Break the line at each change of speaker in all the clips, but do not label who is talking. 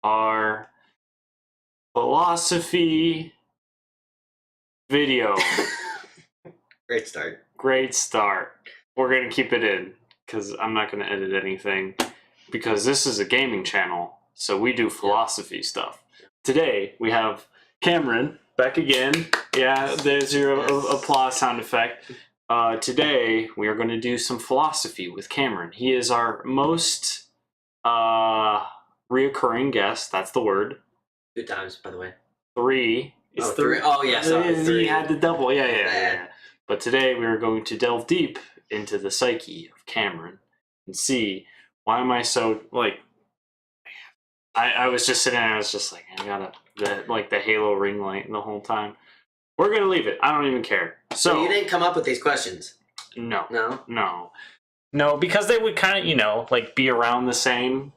our philosophy video.
Great start.
Great start. We're going to keep it in because I'm not going to edit anything because this is a gaming channel, so we do philosophy stuff. Today, we have Cameron back again. Yeah, there's your applause sound effect. Today, we are going to do some philosophy with Cameron. He is our most reoccurring guest. That's the word.
2 times, by the way.
3.
It's 3. Oh, yeah, sorry. 3.
You had the double. Yeah. But today, we are going to delve deep into the psyche of Cameron and see why am I so, like, I was just sitting there, I was just like, I got the Halo ring light the whole time. We're going to leave it. I don't even care.
So you didn't come up with these questions?
No.
No,
because they would kind of, like, be around the same,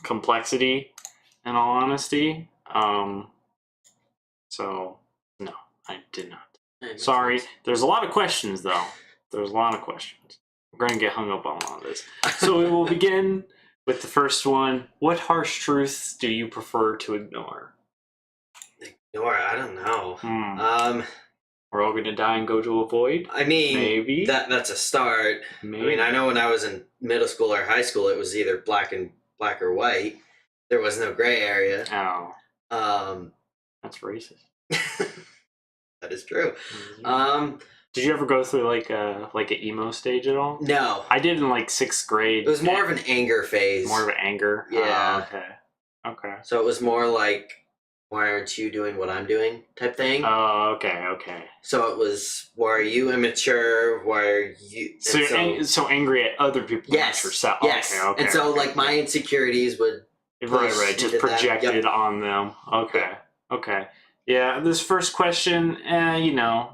complexity, in all honesty. So, no, I did not. Sorry. There's a lot of questions, though. There's a lot of questions. We're going to get hung up on a lot of this. So we will begin with the first one. What harsh truths do you prefer to ignore?
Ignore? I don't know.
We're all going to die and go to a void?
I mean,
maybe.
That's a start.
Maybe.
I mean, I know when I was in middle school or high school, it was either black or white. There was no gray area.
Oh. That's racist.
That is true.
Mm-hmm. Did you ever go through like an emo stage at all?
No.
I did in like 6th grade.
It was more of an anger phase.
More of an anger?
Yeah.
Okay.
So it was more like, why aren't you doing what I'm doing type thing.
Oh, okay.
So it was, why are you immature? Why are you...
So you're so angry at other people,
yes,
not yourself.
Yes.
Okay.
And so like my insecurities would...
Right. Just projected on them. Okay. Yeah, this first question,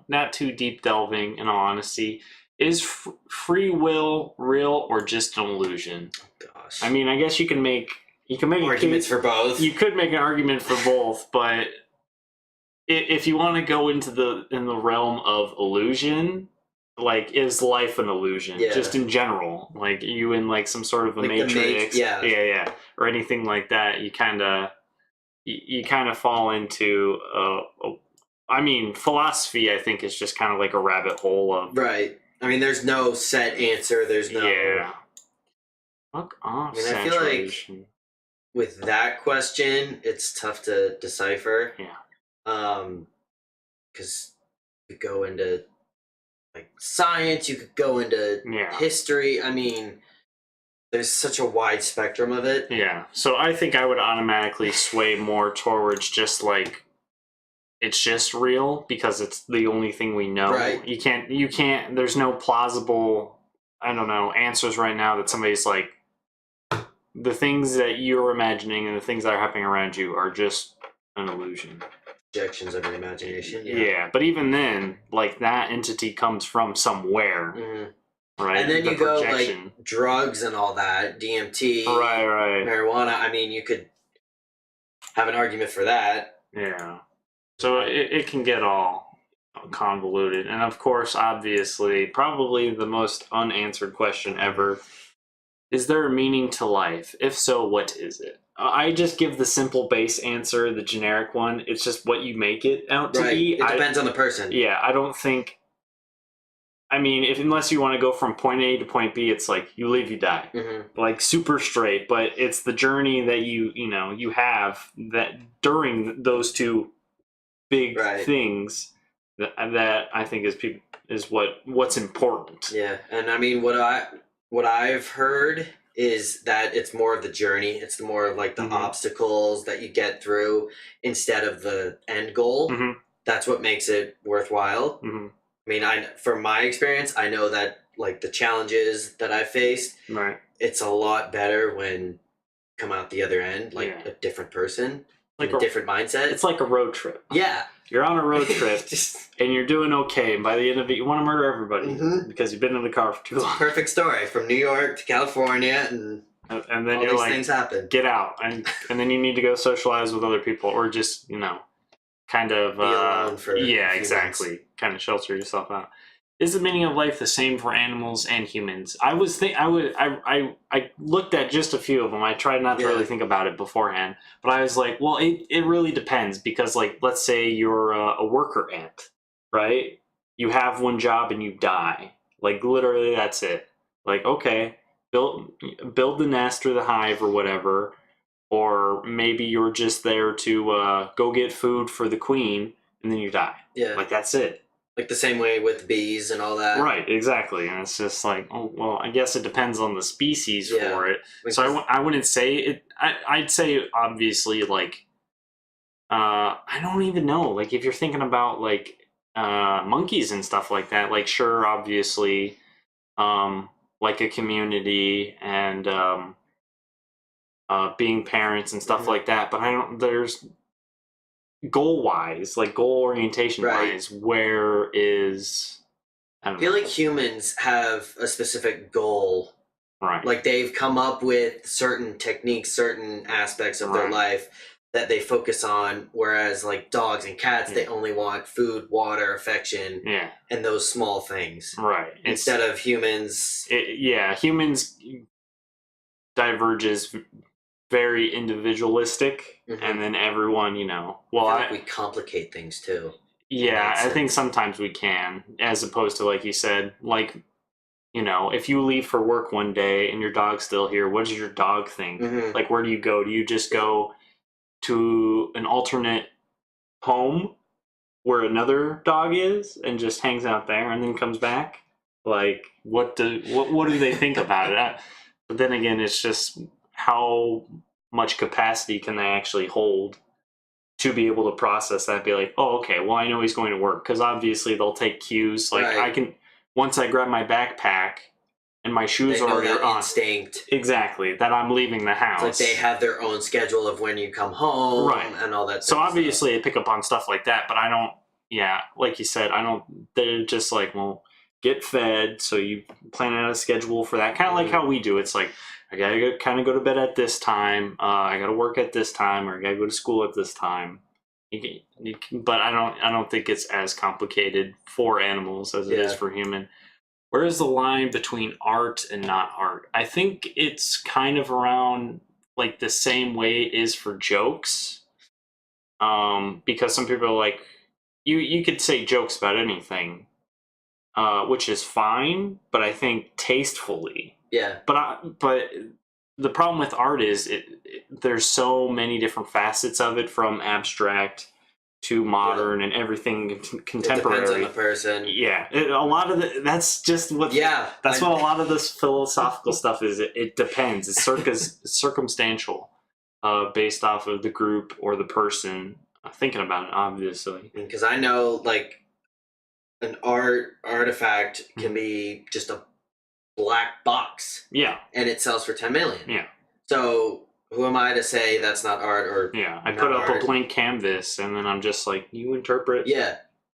not too deep delving, in all honesty. Is free will real or just an illusion?
Oh, gosh.
I mean, I guess you can make
arguments for both.
You could make an argument for both, but if you want to go into the realm of illusion, like, is life an illusion?
Yeah.
Just in general, like, you in like some sort of a
like
matrix,
yeah,
or anything like that, you kind of fall into I mean, philosophy, I think, is just kind of like a rabbit hole of...
Right. I mean, there's no set answer. There's no...
Yeah. Fuck off,
I mean, I feel like with that question, it's tough to decipher.
Yeah.
Because you could go into, like, science, you could go into history. I mean... There's such a wide spectrum of it.
Yeah. So I think I would automatically sway more towards just like, it's just real because it's the only thing we know.
Right.
You can't, there's no plausible, I don't know, answers right now that somebody's like, the things that you're imagining and the things that are happening around you are just an illusion.
Projections of your imagination.
Yeah. But even then, like, that entity comes from somewhere.
Mm-hmm.
Right.
And then you go like drugs and all that, DMT,
right,
marijuana. I mean, you could have an argument for that.
Yeah. So it can get all convoluted. And of course, obviously, probably the most unanswered question ever, is there a meaning to life? If so, what is it? I just give the simple base answer, the generic one. It's just what you make it out to be.
It depends on the person.
Yeah, I don't think... I mean, unless you want to go from point A to point B, it's like you live, you die, like super straight. But it's the journey that you have that during those two big things that I think is what's important.
Yeah, and I mean what I've heard is that it's more of the journey. It's more of like the obstacles that you get through instead of the end goal.
Mm-hmm.
That's what makes it worthwhile.
Mm-hmm.
I mean, from my experience, I know that like the challenges that I faced, it's a lot better when you come out the other end, like a different person, like a different mindset.
It's like a road trip.
Yeah.
You're on a road trip and you're doing okay. And by the end of it, you want to murder everybody because you've been in the car for too long.
Perfect story. From New York to California and
then
all
you're
these
like,
things happen.
Get out. And then you need to go socialize with other people or just, kind of...
be alone for
exactly. Kind of shelter yourself out. is the meaning of life the same for animals and humans? I looked at just a few of them. I tried not to really think about it beforehand, but I was like, well, it really depends, because like, let's say you're a worker ant, right? You have one job and you die. Like, literally, that's it. Like, okay, build the nest or the hive or whatever, or maybe you're just there to go get food for the queen, and then you die.
Yeah.
Like, that's it.
Like the same way with bees and all that.
Right, exactly. And it's just like, oh, well, I guess it depends on the species for it. So I wouldn't say it. I'd say, obviously, like, I don't even know. Like, if you're thinking about, like, monkeys and stuff like that, like, sure, obviously, like a community and being parents and stuff like that. But there's goal-wise, like goal orientation-wise, where is...
I feel like humans have a specific goal.
Right.
Like they've come up with certain techniques, certain aspects of their life that they focus on, whereas like dogs and cats, they only want food, water, affection, and those small things.
Right.
Instead of humans...
humans diverges very individualistic, and then everyone, well,
I feel like we complicate things too.
Yeah, I think sometimes we can, as opposed to, like you said, like, if you leave for work one day and your dog's still here, what does your dog think? Like, where do you go? Do you just go to an alternate home where another dog is and just hangs out there and then comes back? Like, what do they think about it? But then again, it's just how much capacity can they actually hold to be able to process that, be like, oh, okay, well, I know he's going to work, because obviously they'll take cues. Like, I can, once I grab my backpack and my shoes are already on,
instinct.
Exactly, that I'm leaving the house.
It's like they have their own schedule of when you come home, and all that.
So obviously, I pick up on stuff like that, but I don't. Yeah, like you said, I don't. They're just like, well, get fed, so you plan out a schedule for that. Kind of like how we do. It's like, I gotta kind of go to bed at this time. I gotta work at this time, or I gotta go to school at this time. But I don't think it's as complicated for animals as it is for human. Where is the line between art and not art? I think it's kind of around like the same way it is for jokes. Because some people are like, you could say jokes about anything, which is fine, but I think tastefully.
Yeah.
But the problem with art is there's so many different facets of it, from abstract to modern and everything contemporary.
It depends on the person.
Yeah, a lot of that's just what. Yeah, that's what a lot of this philosophical stuff is. It depends. It's circumstantial, based off of the group or the person thinking about it. Obviously,
because I know like an artifact can be just a black box.
Yeah.
And it sells for 10 million.
Yeah.
So who am I to say that's not art? Or
I put up a blank canvas and then I'm just like, you interpret.
Yeah.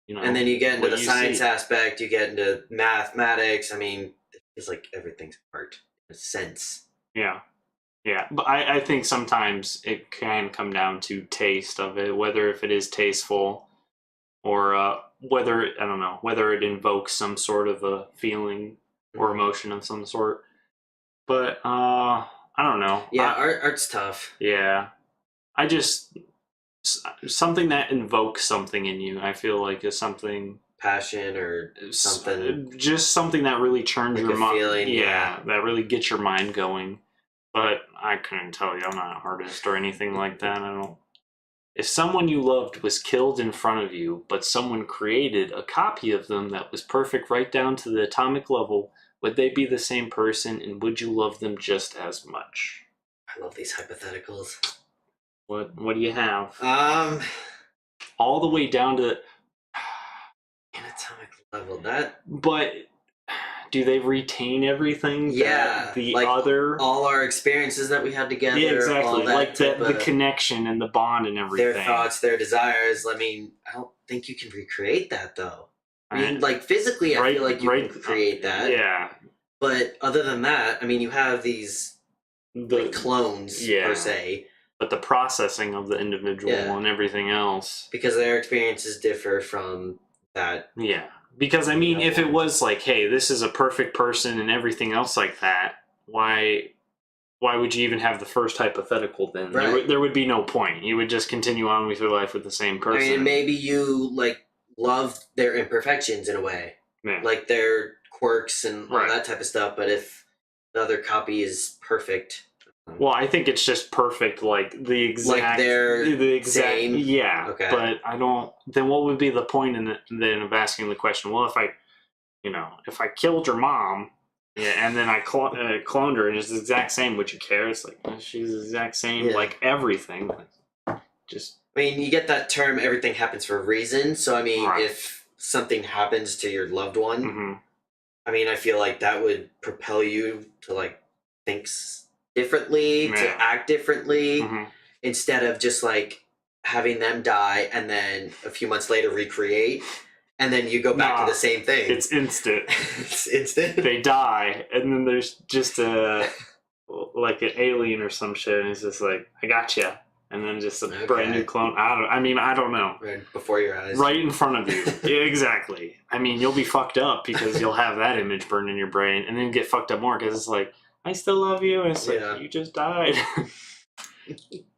And then you get into the science aspect, you get into mathematics. I mean, it's like everything's art in a sense.
Yeah. Yeah. But I think sometimes it can come down to taste of it, whether if it is tasteful or whether it invokes some sort of a feeling or emotion of some sort. But I don't know.
Yeah, art's tough.
Yeah. I just, something that invokes something in you, I feel like, is something,
passion or something,
just something that really churns your mind.
Feeling,
that really gets your mind going. But I couldn't tell you, I'm not an artist or anything like that. If someone you loved was killed in front of you, but someone created a copy of them that was perfect right down to the atomic level, would they be the same person, and would you love them just as much?
I love these hypotheticals.
What do you have? All the way down to
an atomic level.
But do they retain everything?
Yeah, all our experiences that we had together.
Yeah, exactly. Like the connection and the bond and everything.
Their thoughts, their desires. I mean, I don't think you can recreate that though. I mean, like physically, I feel like you can create that.
Yeah.
But other than that, I mean, you have these clones per se.
But the processing of the individual and everything else,
because their experiences differ from that.
Yeah. because I mean, if it was like, hey, this is a perfect person and everything else like that, why would you even have the first hypothetical then?
Right.
There would be no point. You would just continue on with your life with the same person.
I mean, maybe you like love their imperfections in a way, like their quirks and all that type of stuff. But if the other copy is perfect,
well, I think it's just perfect, like the exact,
same.
Yeah.
Okay.
But I don't. Then what would be the point then of asking the question? Well, if I killed your mom, and then I cloned her and it's the exact same, would you care? It's like she's the exact same, like everything. Just.
I mean, you get that term. Everything happens for a reason. So I mean, if something happens to your loved one, I mean, I feel like that would propel you to like think differently, to act differently, instead of just like having them die and then a few months later recreate, and then you go back to the same thing.
It's instant.
It's instant.
They die, and then there's just like an alien or some shit, and it's just like, I gotcha. And then just a brand new clone. I don't know.
Right before your eyes.
Right in front of you. Yeah, exactly. I mean, you'll be fucked up because you'll have that image burned in your brain, and then get fucked up more because it's like, I still love you, and it's like, you just died.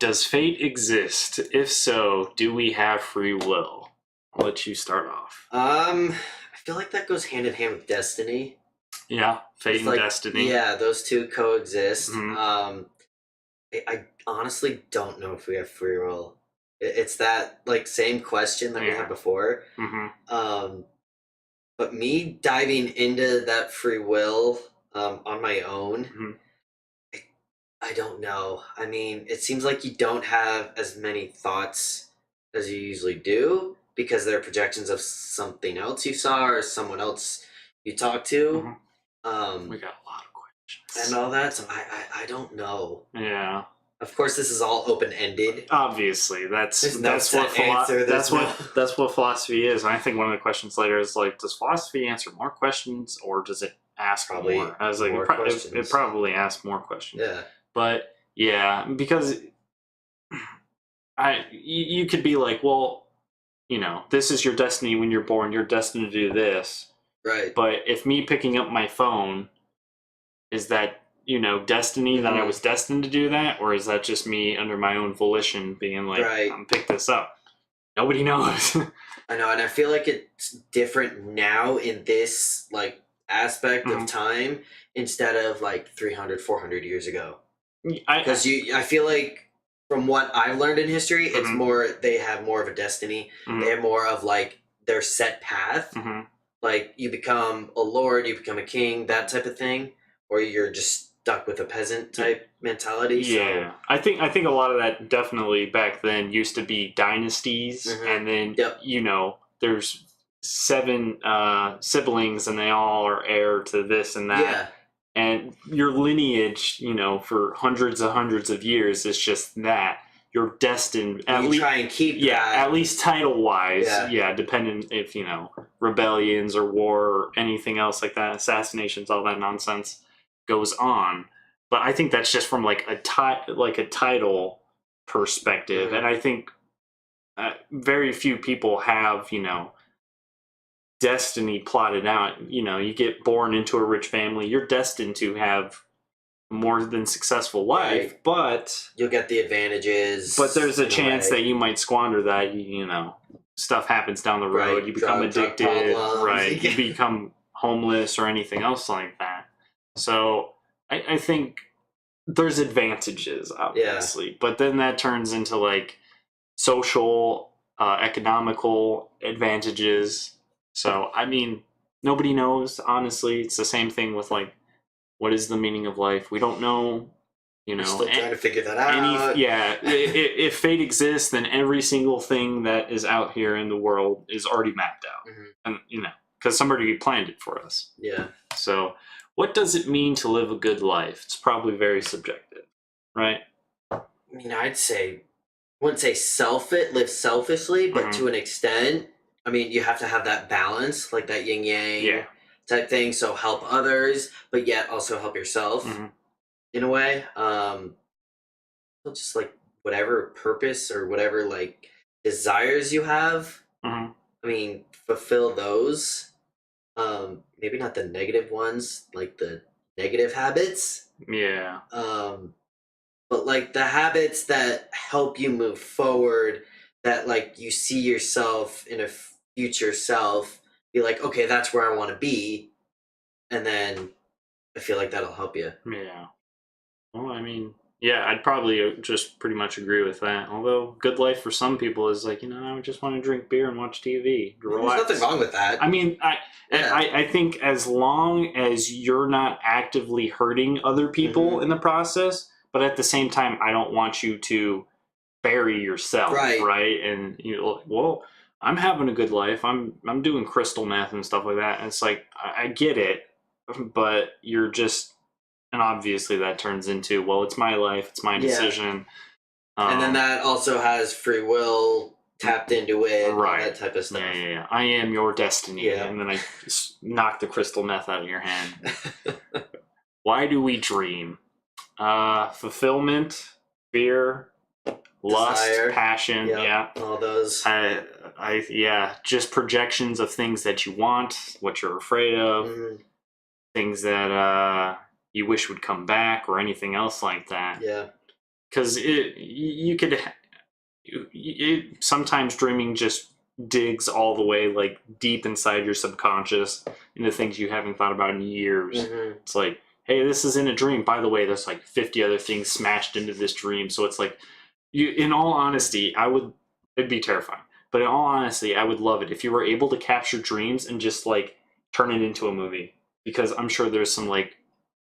Does fate exist? If so, do we have free will? I'll let you start off.
I feel like that goes hand in hand with destiny.
Yeah, fate and destiny.
Yeah, those two coexist. I honestly don't know if we have free will. It's that like same question that we had before. But me diving into that free will on my own, I don't know. I mean, it seems like you don't have as many thoughts as you usually do because they're projections of something else you saw or someone else you talked to.
We got a lot of questions
and all that. So I don't know.
Yeah.
Of course, this is all open-ended.
Obviously, that's what philosophy is. And I think one of the questions later is like, does philosophy answer more questions or does it ask more? I was like, it probably asks more questions.
Yeah.
But yeah, because you could be like, well, this is your destiny when you're born. You're destined to do this.
Right.
But if me picking up my phone, is that destiny that I was destined to do that, or is that just me under my own volition being like, I'm pick this up? Nobody knows.
I know, and I feel like it's different now in this like aspect of time instead of like 300, 400 years ago. Because I feel like from what I've learned in history, it's more, they have more of a destiny. They have more of like their set path. Like you become a lord, you become a king, that type of thing, or you're just stuck with a peasant type mentality.
Yeah, so. I think a lot of that definitely back then used to be dynasties, and then there's 7 siblings, and they all are heir to this and that.
Yeah.
And your lineage, for hundreds of years is just that. You're destined.
Try and keep that.
At least title-wise. Yeah, depending if, rebellions or war or anything else like that, assassinations, all that nonsense goes on. But I think that's just from like a title perspective. And I think very few people have, destiny plotted out. You get born into a rich family, you're destined to have more than successful life, but
you'll get the advantages.
But there's a chance that you might squander that. Stuff happens down the road. You become addicted, you become homeless or anything else like that. So I think there's advantages, obviously, but then that turns into like social, economical advantages. So I mean, nobody knows. Honestly, it's the same thing with like, what is the meaning of life? We don't know.
We're still trying to figure that out.
If fate exists, then every single thing that is out here in the world is already mapped out, and because somebody planned it for us.
Yeah.
So, what does it mean to live a good life? It's probably very subjective, right?
I mean, I wouldn't say live selfishly, but to an extent. I mean, you have to have that balance, like that yin yang type thing. So help others, but yet also help yourself in a way. Just like whatever purpose or whatever like desires you have. I mean, fulfill those Maybe not the negative ones, like the negative habits.
Yeah.
But like the habits that help you move forward, that like you see yourself in a future self, be like, okay, that's where I want to be, and then I feel like that'll help you.
Yeah. Well, I mean, yeah, I'd probably just pretty much agree with that. Although, good life for some people is like, I would just want to drink beer and watch TV. Relax.
There's nothing wrong with that.
I mean, I think as long as you're not actively hurting other people in the process, but at the same time, I don't want you to bury yourself, right? And well, I'm having a good life. I'm doing crystal meth and stuff like that. And it's like I get it, but you're just. And obviously that turns into, well, it's my life, it's my decision.
And then that also has free will tapped into it, all that type of stuff.
Yeah. I am your destiny. Yeah. And then I just knock the crystal meth out of your hand. Why do we dream? Fulfillment, fear, lust, desire, passion,
all those.
Just projections of things that you want, what you're afraid of, things that you wish would come back, or anything else like that.
Yeah.
Because sometimes dreaming just digs all the way, like, deep inside your subconscious into things you haven't thought about in years. It's like, hey, this is in a dream. By the way, there's like 50 other things smashed into this dream. So it's like, in all honesty, it'd be terrifying. But in all honesty, I would love it if you were able to capture dreams and just like turn it into a movie. Because I'm sure there's some like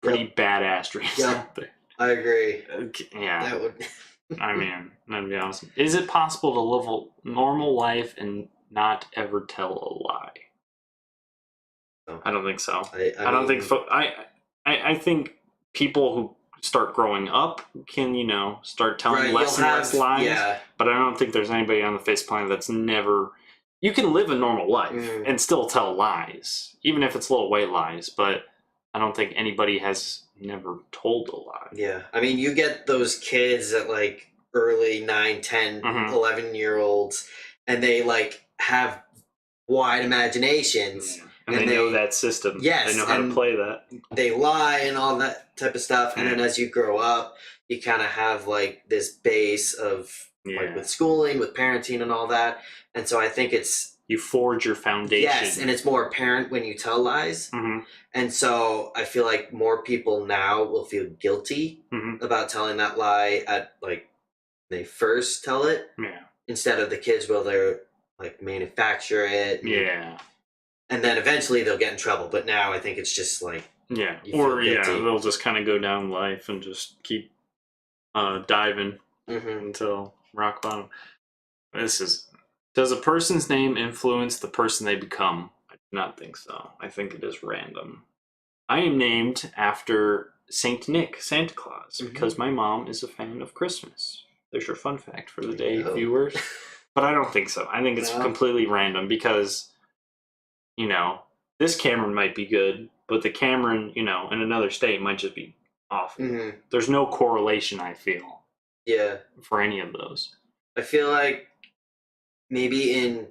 pretty badass dreams out there.
I agree.
Yeah.
That would.
I mean, that'd be awesome. Is it possible to live a normal life and not ever tell a lie? No. I don't think so. I don't think so. I think people who start growing up can, start telling less and less lies. Yeah. But I don't think there's anybody on the face of the planet that's never. You can live a normal life and still tell lies, even if it's little white lies. But I don't think anybody has never told a lie.
Yeah. I mean, you get those kids at like early 9, 10, 11-year-olds, and they like have wide imaginations.
Yeah. And they know that system.
Yes.
They know how to play that.
They lie and all that type of stuff. And then as you grow up, you kind of have like this base of like with schooling, with parenting and all that. And so I think
you forge your foundation.
Yes, and it's more apparent when you tell lies. And so I feel like more people now will feel guilty about telling that lie at like they first tell it.
Yeah.
Instead of the kids will they're like manufacture it.
Yeah.
And then eventually they'll get in trouble. But now I think it's just like
they'll just kind of go down life and just keep diving until rock bottom. Does a person's name influence the person they become? I do not think so. I think it is random. I am named after Saint Nick, Santa Claus, because my mom is a fan of Christmas. There's your fun fact for the day, viewers. But I don't think so. I think it's completely random because, this Cameron might be good, but the Cameron, in another state might just be awful. There's no correlation, I feel.
Yeah.
For any of those.
I feel like maybe in,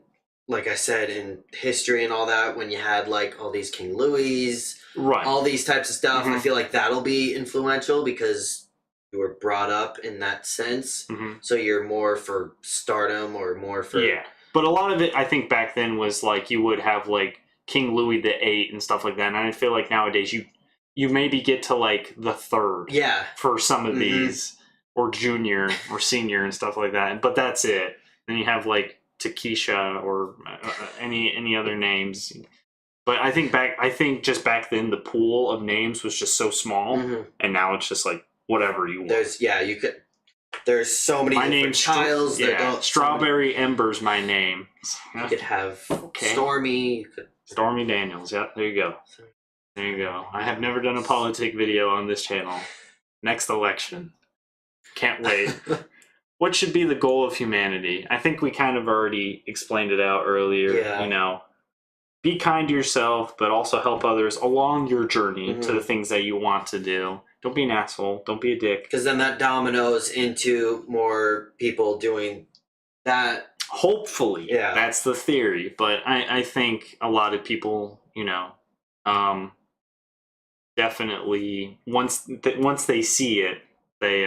like I said, in history and all that, when you had like all these King Louis, all these types of stuff, I feel like that'll be influential because you were brought up in that sense. So you're more for stardom or more for...
Yeah. But a lot of it, I think back then was like you would have like King Louis VIII and stuff like that. And I feel like nowadays you maybe get to like the third for some of these, or junior or senior and stuff like that. But that's it. Then you have like Takesha or any other names. But I think just back then the pool of names was just so small, and now it's just like whatever you want.
There's so many different tiles.
Strawberry Ember's my name.
You could have Stormy.
Stormy Daniels. Yeah, there you go. There you go. I have never done a politic video on this channel. Next election. Can't wait. What should be the goal of humanity? I think we kind of already explained it out earlier.
Yeah.
Be kind to yourself, but also help others along your journey to the things that you want to do. Don't be an asshole. Don't be a dick.
Because then that dominoes into more people doing that.
Hopefully. Yeah. That's the theory. But I think a lot of people you know, definitely once they see it, they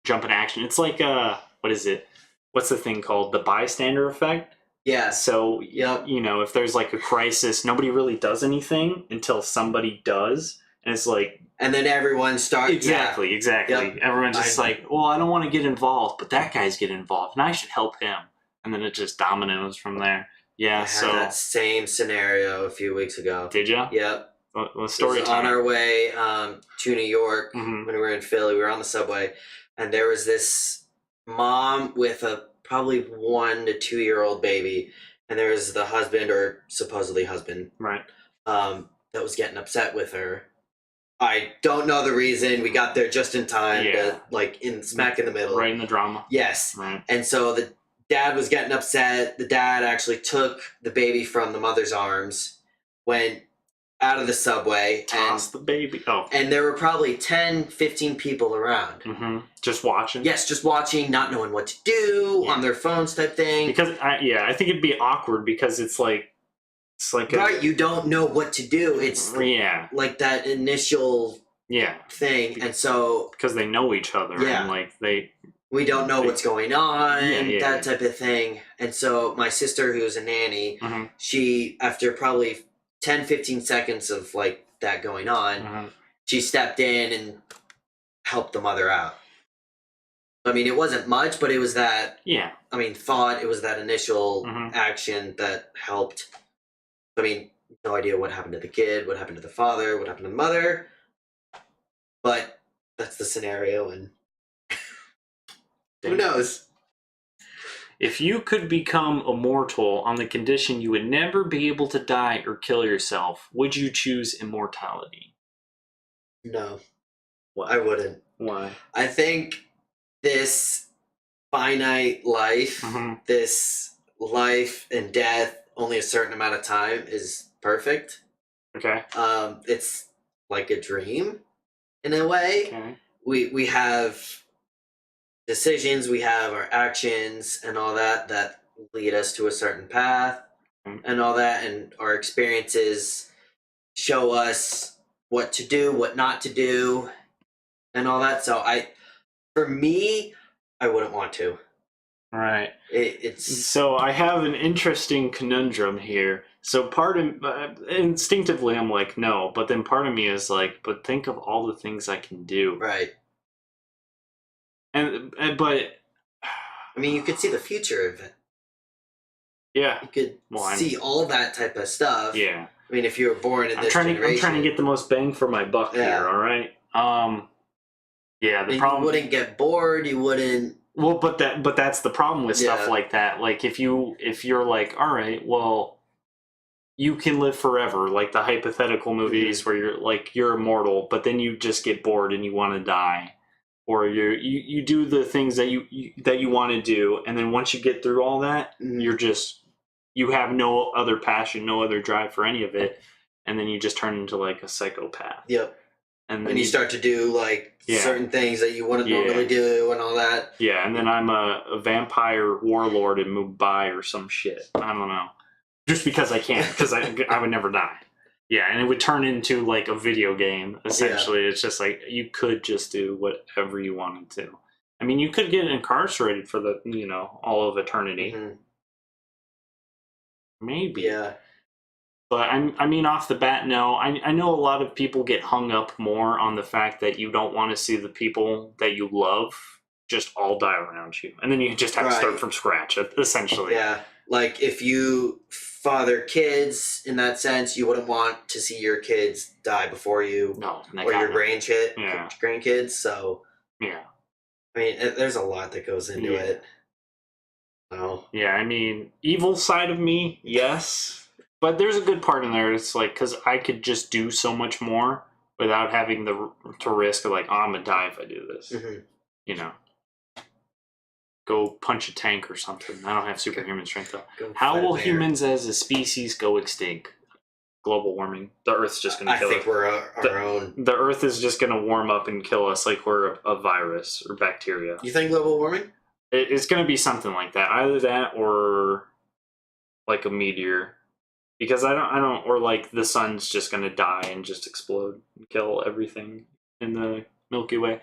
jump in action. It's like what is it? What's the thing called? The bystander effect.
Yeah.
So you know, if there's like a crisis, nobody really does anything until somebody does, and it's like.
And then everyone starts.
Exactly. Yep. Everyone's just like, well, I don't want to get involved, but that guy's getting involved, and I should help him. And then it just dominoes from there. Yeah.
I had that same scenario a few weeks ago.
Did you?
Yep.
Well, story time.
On our way to New York when we were in Philly, we were on the subway, and there was this mom with a probably 1 to 2 year old baby, and there was the husband or supposedly husband,
right,
that was getting upset with her. I don't know the reason. We got there just in time, to, like smack in the middle,
right in the drama.
Yes,
right.
And so the dad was getting upset. The dad actually took the baby from the mother's arms, went out of the subway,
tossed the baby. Oh,
and there were probably 10, 15 people around,
just watching.
Yes, just watching, not knowing what to do on their phones, type thing.
Because I think it'd be awkward because it's like
right. You don't know what to do. It's like that initial thing, and so
because they know each other, and like
we don't know what's going on, that type of thing. And so my sister, who's a nanny, she, after probably 10, 15 seconds of like that going on, she stepped in and helped the mother out. I mean, it wasn't much, but it was that. I mean, it was that initial action that helped. I mean, no idea what happened to the kid, what happened to the father, what happened to the mother, but that's the scenario, and who knows?
If you could become immortal on the condition you would never be able to die or kill yourself, would you choose immortality?
No. I wouldn't.
Why?
I think this finite life, this life and death, only a certain amount of time, is perfect.
Okay.
It's like a dream in a way.
Okay.
We have decisions, we have our actions and all that lead us to a certain path and all that, and our experiences show us what to do, what not to do, and all that. So for me, I wouldn't want to.
Right.
It's
so I have an interesting conundrum here. So part of instinctively I'm like no, but then part of me is like, but think of all the things I can do.
Right.
But
I mean, you could see the future of it.
Yeah.
You could see all that type of stuff.
Yeah.
I mean, if you were born in this generation,
I'm trying to get the most bang for my buck here. All right. Yeah. The problem,
you wouldn't get bored. You wouldn't.
Well, but that's the problem with stuff like that. Like if you're like, all right, well, you can live forever, like the hypothetical movies where you're immortal, but then you just get bored and you want to die, or you do the things that you want to do, and then once you get through all that, you have no other passion, no other drive for any of it, and then you just turn into like a psychopath.
Yep. And then you start to do like certain things that you wouldn't normally do and all that.
Yeah, and then I'm a vampire warlord in Mumbai or some shit. I don't know. Just because I can, because I would never die. Yeah, and it would turn into like a video game, essentially. Yeah. It's just like you could just do whatever you wanted to. I mean, you could get incarcerated for all of eternity. Maybe.
Yeah.
But I mean, off the bat, no. I know a lot of people get hung up more on the fact that you don't want to see the people that you love just all die around you. And then you just have to start from scratch, essentially.
Yeah. Like, if you father kids, in that sense, you wouldn't want to see your kids die before you.
No.
Or your grandkids. So,
yeah.
I mean, there's a lot that goes into it. Oh.
Yeah, I mean, evil side of me, yes. But there's a good part in there. It's like, because I could just do so much more without having to risk of like, oh, I'm going to die if I do this. You know. Go punch a tank or something. I don't have superhuman strength though. How will humans as a species go extinct? Global warming. The Earth's just going to kill us.
I think we're our own.
The Earth is just going to warm up and kill us like we're a virus or bacteria.
You think global warming?
It's going to be something like that. Either that or like a meteor. because I don't, or like the sun's just gonna die and just explode and kill everything in the Milky Way.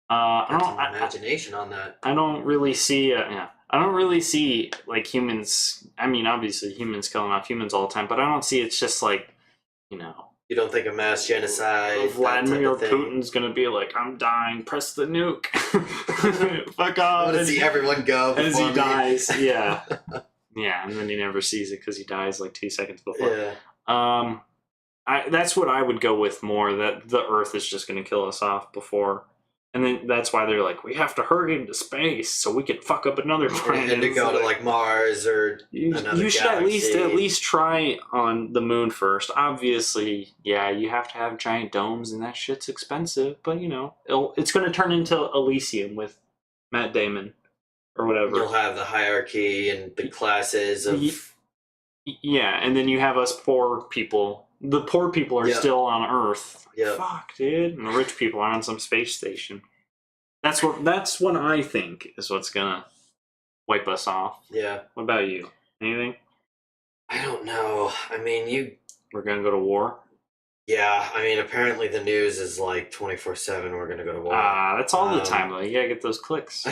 Imagination on that.
I don't really see. I don't really see like humans. I mean, obviously humans killing off humans all the time, but I don't see it's just like, you know.
You don't think a mass genocide?
Vladimir Putin's gonna be like, I'm dying. Press the nuke. Fuck off.
I want to see everyone go
as he dies. Yeah, yeah, and then he never sees it because he dies like 2 seconds before.
Yeah.
That's what I would go with more. That the Earth is just gonna kill us off before. And then that's why they're like, we have to hurry into space so we can fuck up another planet.
And to go to like Mars or another
you should
galaxy.
at least try on the moon first. Obviously, yeah, you have to have giant domes and that shit's expensive. But you know, it's going to turn into Elysium with Matt Damon or whatever.
You'll have the hierarchy and the classes of.
Yeah, and then you have us poor people. The poor people are still on Earth.
Yeah.
Fuck, dude. And the rich people are on some space station. That's what I think is what's gonna wipe us off.
Yeah.
What about you? Anything?
I don't know. I mean,
We're gonna go to war?
Yeah, I mean, apparently the news is like 24/7. We're gonna go to war.
That's all the time though. You gotta get those clicks.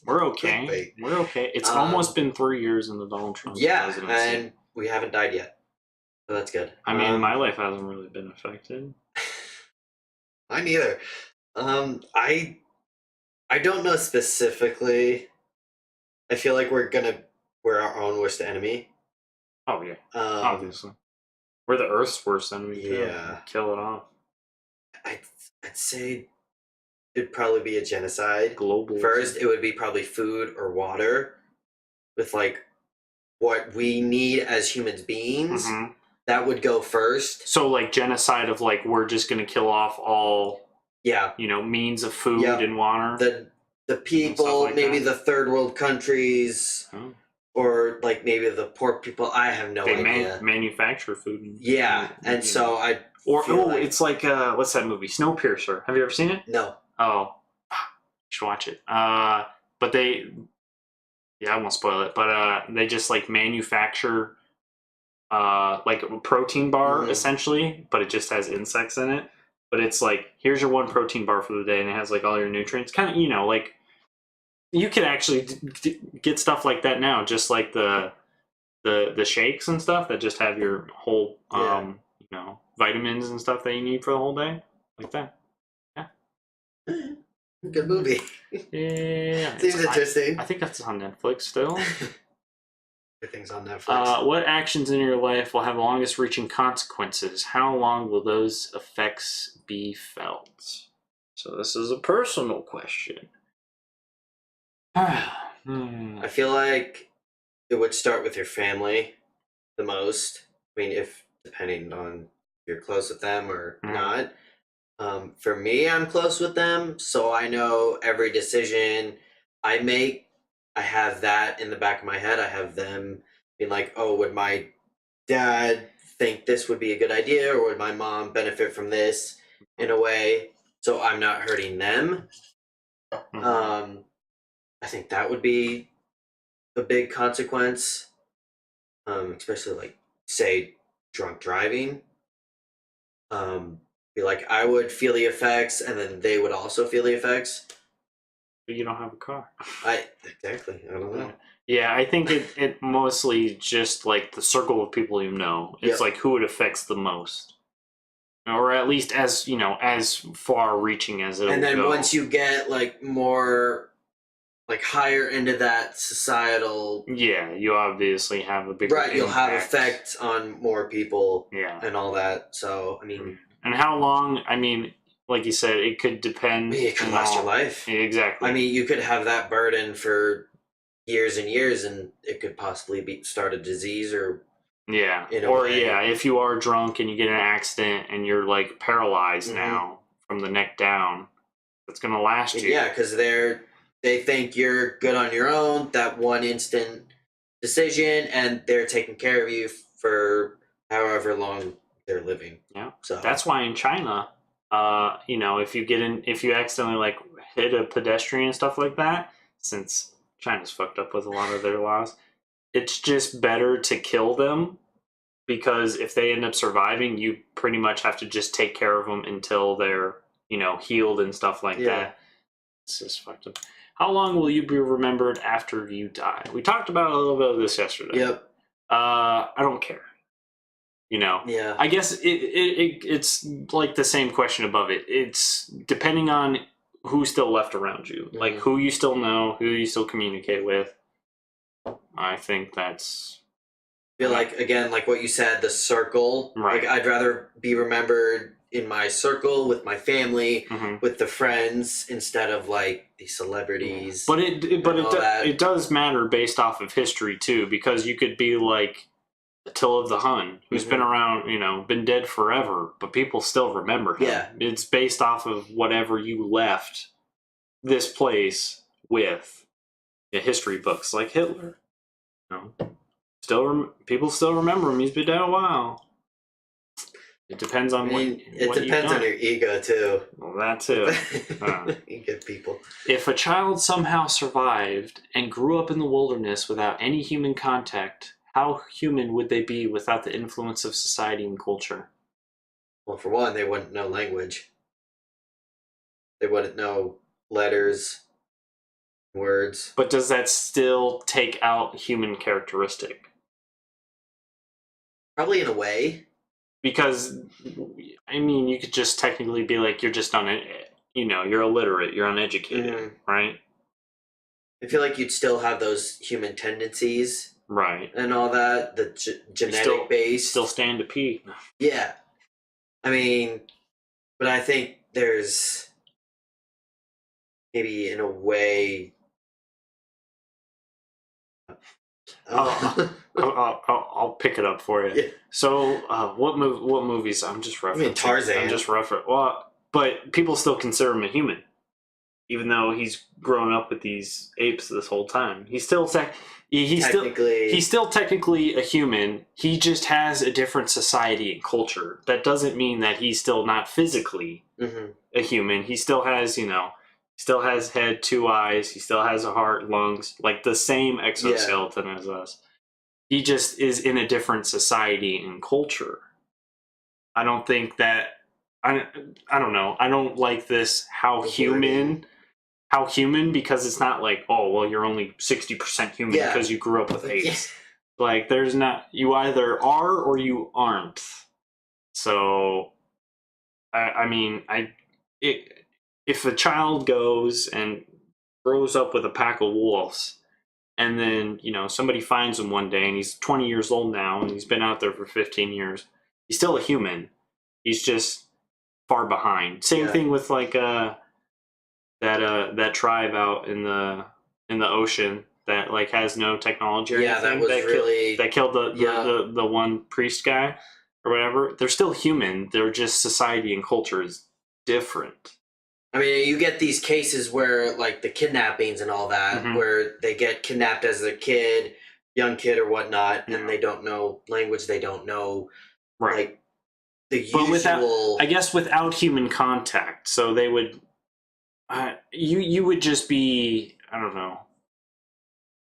We're okay. We're okay. It's almost been 3 years in the Donald Trump presidency.
And we haven't died yet. So that's good.
I mean, my life hasn't really been affected.
Mine neither. I don't know specifically. I feel like we're our own worst enemy.
Oh yeah, obviously. We're the Earth's worst enemy.
Yeah,
kill it off.
I'd say it'd probably be a genocide.
Global.
First, it would be probably food or water, with like what we need as human beings. Mm-hmm. That would go first.
So like genocide of like we're just gonna kill off all means of food and water.
The people, like maybe the third world countries, or like maybe the poor people. I have no idea.
Manufacture food.
And so I.
It's like what's that movie? Snowpiercer. Have you ever seen it?
No.
Oh, you should watch it. But they, I won't spoil it. But they just like manufacture. Like a protein bar essentially, but it just has insects in it. But it's like, here's your one protein bar for the day, and it has like all your nutrients. Kind of, like you could actually get stuff like that now, just like the shakes and stuff that just have your whole vitamins and stuff that you need for the whole day, like that. Yeah.
Good movie.
Yeah.
Seems interesting.
I think that's on Netflix still.
Everything's on Netflix.
What actions in your life will have longest reaching consequences? How long will those effects be felt? So this is a personal question.
I feel like it would start with your family the most. I mean, depending on if you're close with them or not. For me, I'm close with them, so I know every decision I make, I have that in the back of my head. I have them being like, oh, would my dad think this would be a good idea, or would my mom benefit from this in a way so I'm not hurting them? I think that would be a big consequence, especially like, say, drunk driving. Be like, I would feel the effects, and then they would also feel the effects.
But you don't have a car.
Exactly. I don't know.
Yeah, I think it mostly just like the circle of people you know. It's like who it affects the most, or at least as as far reaching as it.
And then once you get like more, like higher into that societal.
Yeah, you obviously have a bigger.
Right, you'll have effect on more people.
Yeah,
and all that. So I mean.
And how long? I mean. Like you said, it could depend.
It could last your life.
Yeah, exactly.
I mean, you could have that burden for years and years, and it could possibly start a disease or.
Yeah. If you are drunk and you get in an accident and you're like paralyzed now from the neck down, it's gonna last you.
Yeah, because they think you're good on your own. That one instant decision, and they're taking care of you for however long they're living.
Yeah.
So
that's why in China. If you accidentally like hit a pedestrian and stuff like that, since China's fucked up with a lot of their laws, it's just better to kill them because if they end up surviving, you pretty much have to just take care of them until they're, healed and stuff like that. It's just fucked up. How long will you be remembered after you die? We talked about a little bit of this yesterday.
Yep.
I don't care.
Yeah.
I guess it's like the same question above it. It's depending on who's still left around you, like who you still know, who you still communicate with. I think that's.
I feel like, again, like what you said, the circle.
Right.
Like, I'd rather be remembered in my circle with my family, with the friends, instead of like the celebrities.
But it does matter based off of history too, because you could be like Attila the Hun, who's been around, been dead forever, but people still remember him.
Yeah.
It's based off of whatever you left this place with. History books like Hitler. People still remember him. He's been dead a while. It depends on
it depends on your ego too.
Well, that too.
You get people.
If a child somehow survived and grew up in the wilderness without any human contact, how human would they be without the influence of society and culture?
Well, for one, they wouldn't know language. They wouldn't know letters, words.
But does that still take out human characteristic?
Probably in a way.
Because, you could just technically be like, you're just you're illiterate, you're uneducated, right?
I feel like you'd still have those human tendencies.
Right.
And all that, the genetic base.
Still stand to pee.
Yeah. But I think there's maybe in a way...
I'll pick it up for you. Yeah. So, what movies? I'm just referencing.
Tarzan.
I'm just referencing. Well, but people still consider him a human, even though he's grown up with these apes this whole time. He's still he's still technically a human. He just has a different society and culture. That doesn't mean that he's still not physically a human. He still has, still has head, 2 eyes. He still has a heart, lungs, like the same exoskeleton as us. He just is in a different society and culture. I don't think that... I don't know. I don't like this how human, because it's not like, oh, well, you're only 60% human because you grew up with apes. Like, there's not... You either are or you aren't. So, if a child goes and grows up with a pack of wolves, and then, somebody finds him one day and he's 20 years old now and he's been out there for 15 years, he's still a human. He's just far behind. Same thing with like that tribe out in the ocean that like has no technology or anything. That killed the one priest guy or whatever. They're still human. They're just society and culture is different.
You get these cases where, like, the kidnappings and all that, where they get kidnapped as a kid, young kid or whatnot, and they don't know language, they don't know, like, the usual...
without human contact, so they would... you would just be... I don't know.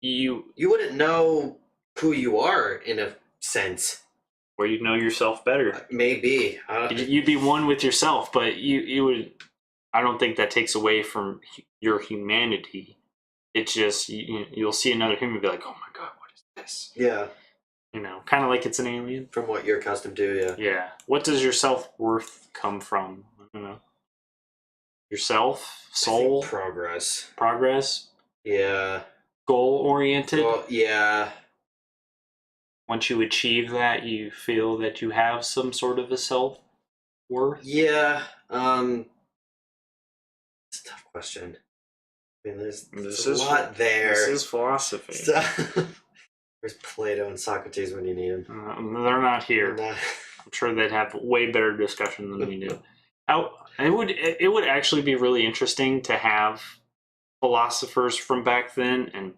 You
wouldn't know who you are, in a sense.
Or you'd know yourself better.
Maybe.
You'd be one with yourself, but you would... I don't think that takes away from your humanity. It's just, you'll see another human and be like, oh my god, what is this?
Yeah.
Kind of like it's an alien.
From what you're accustomed to, yeah.
Yeah. What does your self-worth come from? I don't know. Yourself? Soul?
Progress.
Progress?
Yeah.
Goal-oriented?
Well, yeah.
Once you achieve that, you feel that you have some sort of a self-worth?
Yeah. It's a tough question. There's a lot there.
This is philosophy.
Where's Plato and Socrates when you need them?
They're not here. I'm sure they'd have way better discussion than we do. It would actually be really interesting to have philosophers from back then and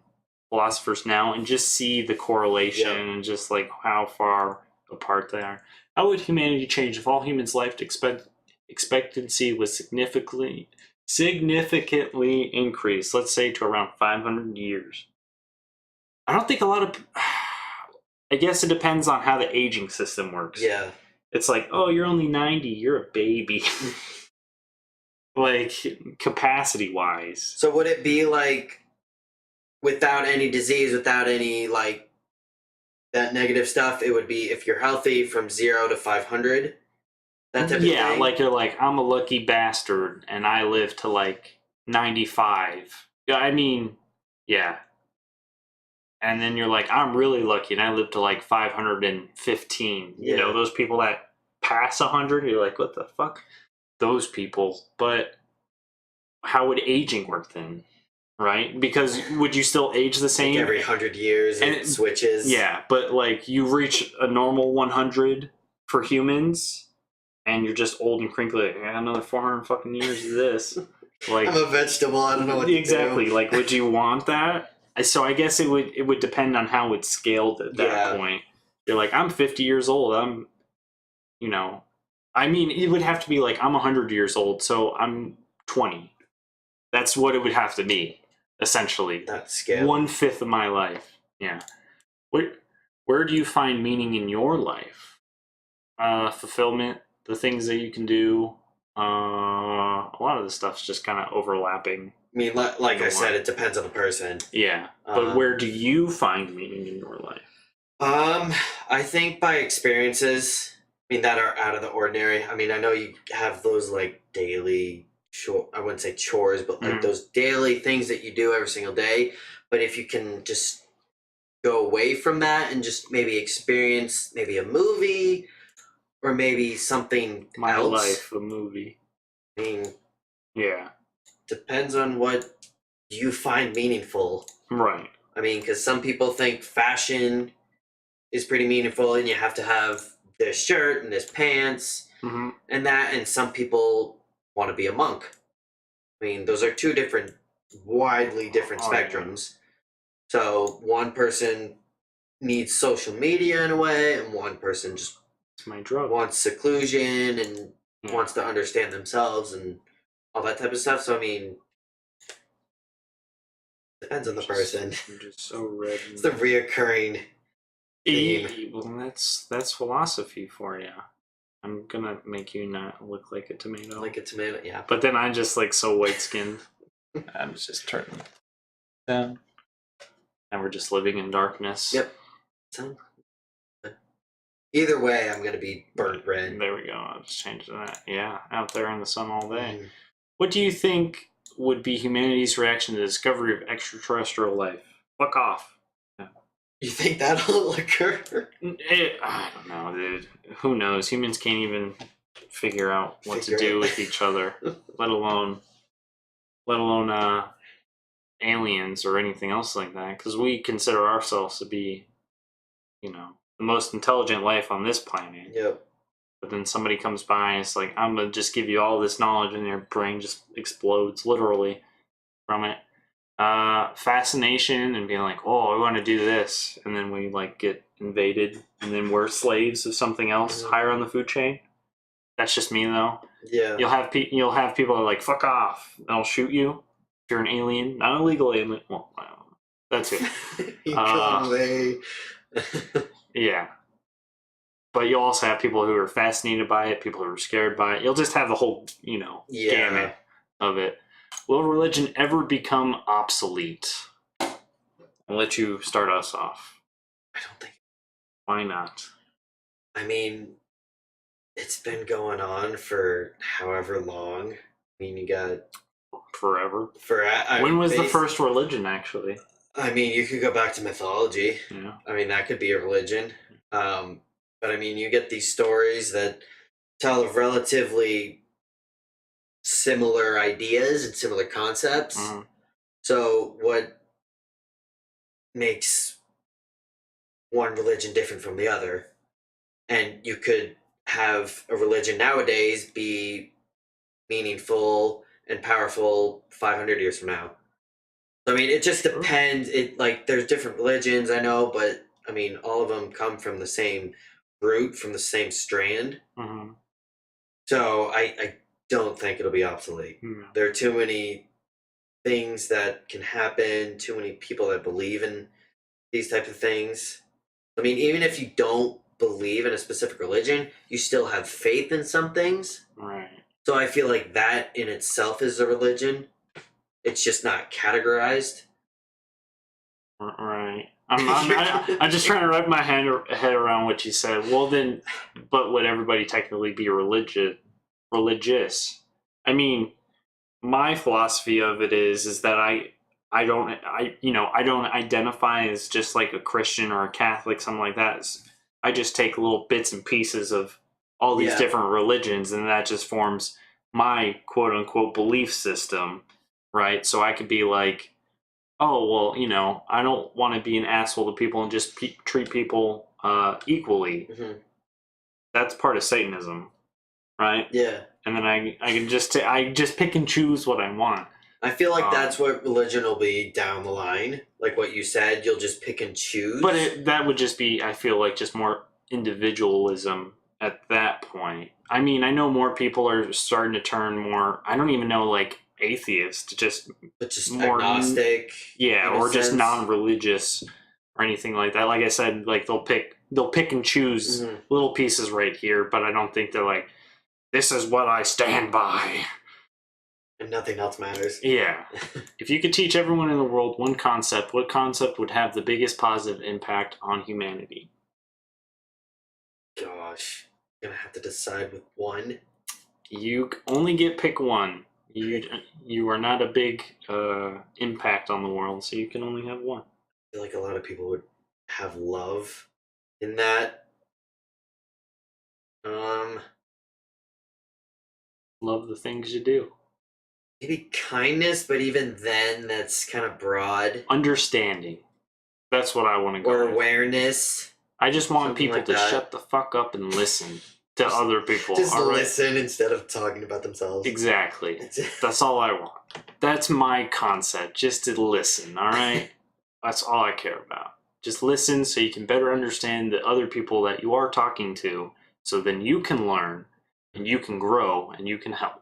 philosophers now and just see the correlation and just like how far apart they are. How would humanity change if all humans' life expectancy was significantly increased, let's say to around 500 years? I don't think a lot of... I guess it depends on how the aging system works.
Yeah.
It's like, oh, you're only 90, you're a baby. Like, capacity-wise.
So would it be like, without any disease, without any, like, that negative stuff, it would be if you're healthy from 0 to 500? That type of thing?
Yeah, like you're like, I'm a lucky bastard, and I live to, like, 95. I mean, yeah. And then you're like, I'm really lucky, and I live to, like, 515.
Yeah.
You know, those people that pass 100, you're like, what the fuck? Those people. But how would aging work then? Right? Because would you still age the same?
Like every 100 years it switches.
Yeah, but like you reach a normal 100 for humans, and you're just old and crinkly. Like, another 400 fucking years of this. Like,
I'm a vegetable. I don't know what to
exactly.
do.
Like, would you want that? So I guess it would depend on how it's scaled at that point. You're like, I'm 50 years old. I'm, you know, I mean, it would have to be like I'm 100 years old, so I'm 20. That's what it would have to be. Essentially,
that scale.
1/5 of my life. Yeah. Where do you find meaning in your life? Fulfillment, the things that you can do. A lot of the stuff's just kind of overlapping.
I mean, like I said, it depends on the person.
Yeah, but where do you find meaning in your life?
I think by experiences. I mean, that are out of the ordinary. I mean, I know you have those like daily. I wouldn't say chores, but like those daily things that you do every single day. But if you can just go away from that and just maybe experience maybe a movie or maybe something
My
else.
life, a movie.
I mean,
yeah.
Depends on what you find meaningful.
Right.
I mean, because some people think fashion is pretty meaningful and you have to have this shirt and this pants and that. And some people want to be a monk. I mean, those are two different, widely different spectrums. Yeah. So one person needs social media in a way, and one person just wants seclusion and wants to understand themselves and all that type of stuff. So I mean, depends on the person.
I'm just so red.
It's the reoccurring theme.
Well, that's philosophy for you. I'm gonna make you not look like a tomato.
Like a tomato, yeah.
But then I'm just like so white skinned. I'm just turning down. And we're just living in darkness.
Yep. So, either way, I'm gonna be burnt red.
There we go. I'll just change to that. Yeah, out there in the sun all day. What do you think would be humanity's reaction to the discovery of extraterrestrial life? Fuck off.
You think that'll occur?
I don't know, dude. Who knows? Humans can't even figure out what to do with each other, let alone aliens or anything else like that. Because we consider ourselves to be, you know, the most intelligent life on this planet.
Yep.
But then somebody comes by and it's like, I'm gonna just give you all this knowledge, and your brain just explodes literally from it. Fascination and being like, oh, I want to do this, and then we like get invaded, and then we're slaves of something else higher on the food chain. That's just me though.
Yeah.
You'll have people that are like, fuck off, and I'll shoot you if you're an alien, not a legal alien. Well, I don't know. That's it. Yeah. But you'll also have people who are fascinated by it, people who are scared by it. You'll just have the whole, gamut of it. Will religion ever become obsolete? I'll let you start us off.
I don't think.
Why not?
I mean, it's been going on for however long. I mean, you got...
Forever.
When
was the first religion, actually?
I mean, you could go back to mythology.
Yeah.
I mean, that could be a religion. But I mean, you get these stories that tell of relatively similar ideas and similar concepts. So what makes one religion different from the other? And you could have a religion nowadays be meaningful and powerful 500 years from now. I mean, it just depends. There's different religions, I know, but I mean, all of them come from the same root, from the same strand. So I don't think it'll be obsolete. There are too many things that can happen, too many people that believe in these type of things. I mean, even if you don't believe in a specific religion, you still have faith in some things.
Right.
So I feel like that in itself is a religion. It's just not categorized.
Right. I'm just trying to wrap my head around what you said. Well, then, but would everybody technically be religious? I mean, my philosophy of it is that I don't identify as just like a Christian or a Catholic, something like that. I just take little bits and pieces of all these different religions, and that just forms my quote unquote belief system, right? So I could be like, oh, well, I don't want to be an asshole to people and just treat people equally.
Mm-hmm.
That's part of Satanism, right?
Yeah.
And then I can just pick and choose what I want.
I feel like that's what religion will be down the line. Like what you said, you'll just pick and choose.
But that would just be, I feel like, just more individualism at that point. I mean, I know more people are starting to turn more, I don't even know, like, atheist,
but just more agnostic.
Yeah, or just non-religious or anything like that. Like I said, like they'll pick and choose little pieces right here, but I don't think they're like, this is what I stand by.
And nothing else matters.
Yeah. If you could teach everyone in the world one concept, what concept would have the biggest positive impact on humanity?
Gosh, I'm gonna have to decide with one.
You only get pick one. You are not a big impact on the world, so you can only have one.
I feel like a lot of people would have love in that.
Love the things you do.
Maybe kindness, but even then, that's kind of broad.
Understanding. That's what I want to go
Or
with.
Awareness.
I just want people to shut the fuck up and listen to other people.
Just listen instead of talking about themselves.
Exactly. That's all I want. That's my concept. Just to listen, all right? That's all I care about. Just listen so you can better understand the other people that you are talking to, so then you can learn, and you can grow, and you can help.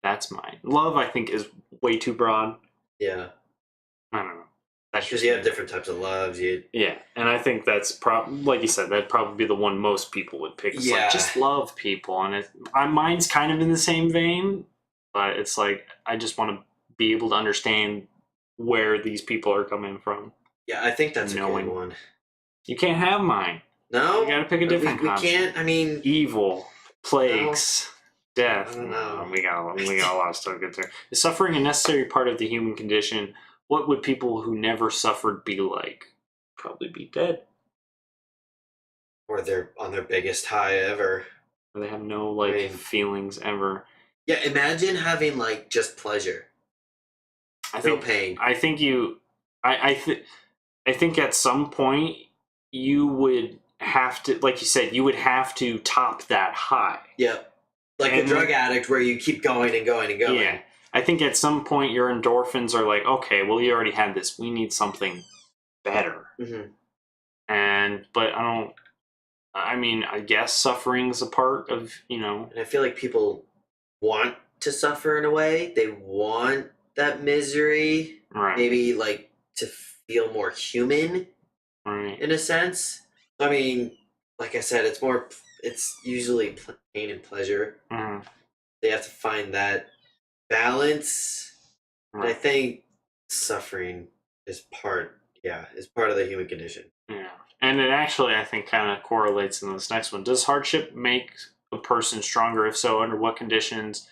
That's mine. Love, I think, is way too broad.
Yeah.
I don't know.
Because you have different types of loves.
Yeah, and I think that's like you said, that'd probably be the one most people would pick. It's like, just love people, and mine's kind of in the same vein, but it's like I just want to be able to understand where these people are coming from.
Yeah, I think that's a good one.
You can't have mine.
No,
you gotta pick a different.
We can't. I mean,
evil, plagues.
No.
Death. No, we got a lot of stuff to get through. Is suffering a necessary part of the human condition? What would people who never suffered be like? Probably be dead.
Or they're on their biggest high ever.
Or they have no feelings ever.
Yeah, imagine having just pleasure. No pain.
I think I think at some point you would have to, like you said, you would have to top that high.
Yep. Like a drug addict where you keep going and going and going.
Yeah. I think at some point your endorphins are like, okay, well, you already had this. We need something better.
Mm-hmm.
But I guess suffering is a part of,
And I feel like people want to suffer in a way. They want that misery.
Right.
Maybe to feel more human.
Right.
In a sense. I mean, like I said, it's usually pain and pleasure.
Mm-hmm.
They have to find that balance.
Right.
And I think suffering is part of the human condition.
Yeah. And it actually, I think, kind of correlates in this next one. Does hardship make a person stronger? If so, under what conditions?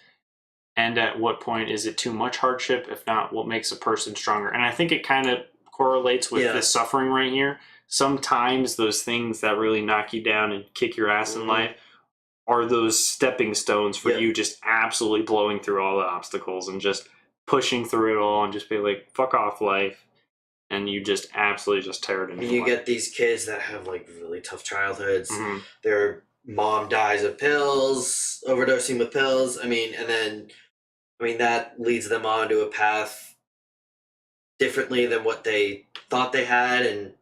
And at what point is it too much hardship? If not, what makes a person stronger? And I think it kind of correlates with this suffering right here. Sometimes those things that really knock you down and kick your ass in life are those stepping stones for you just absolutely blowing through all the obstacles and just pushing through it all and just be like, fuck off life. And you just absolutely just tear it into
You get these kids that have really tough childhoods.
Mm-hmm.
Their mom dies of pills, overdosing with pills. That leads them on to a path differently than what they thought they had. And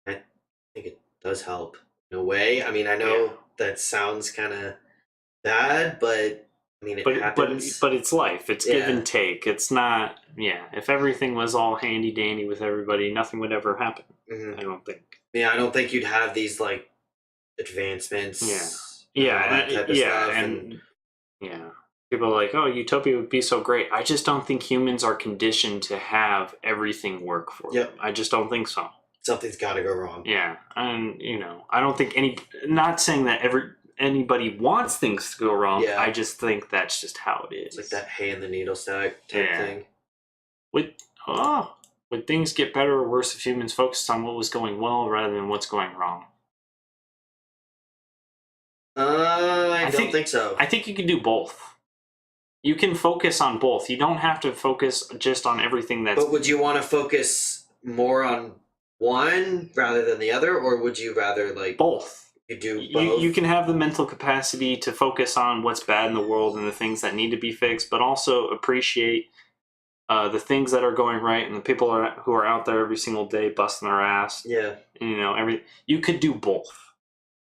I think it does help in a way. I know that sounds kind of bad, but it happens.
But it's life. It's give and take. It's not. Yeah. If everything was all handy dandy with everybody, nothing would ever happen. I don't think.
Yeah, I don't think you'd have these like advancements.
Yeah,
stuff
and people are like, oh, utopia would be so great. I just don't think humans are conditioned to have everything work for them. I just don't think so.
Something's got to go wrong.
Yeah, and I don't think not saying that anybody wants things to go wrong.
Yeah.
I just think that's just how it is.
It's like that hay in the needle stack type thing.
Would things get better or worse if humans focused on what was going well rather than what's going wrong?
I don't think so.
I think you can do both. You can focus on both. You don't have to focus just on everything that's...
But would you want to focus more on one rather than the other, or would you rather like...
Both.
You do both?
You can have the mental capacity to focus on what's bad in the world and the things that need to be fixed, but also appreciate the things that are going right and the people who are out there every single day busting their ass.
Yeah.
You could do both.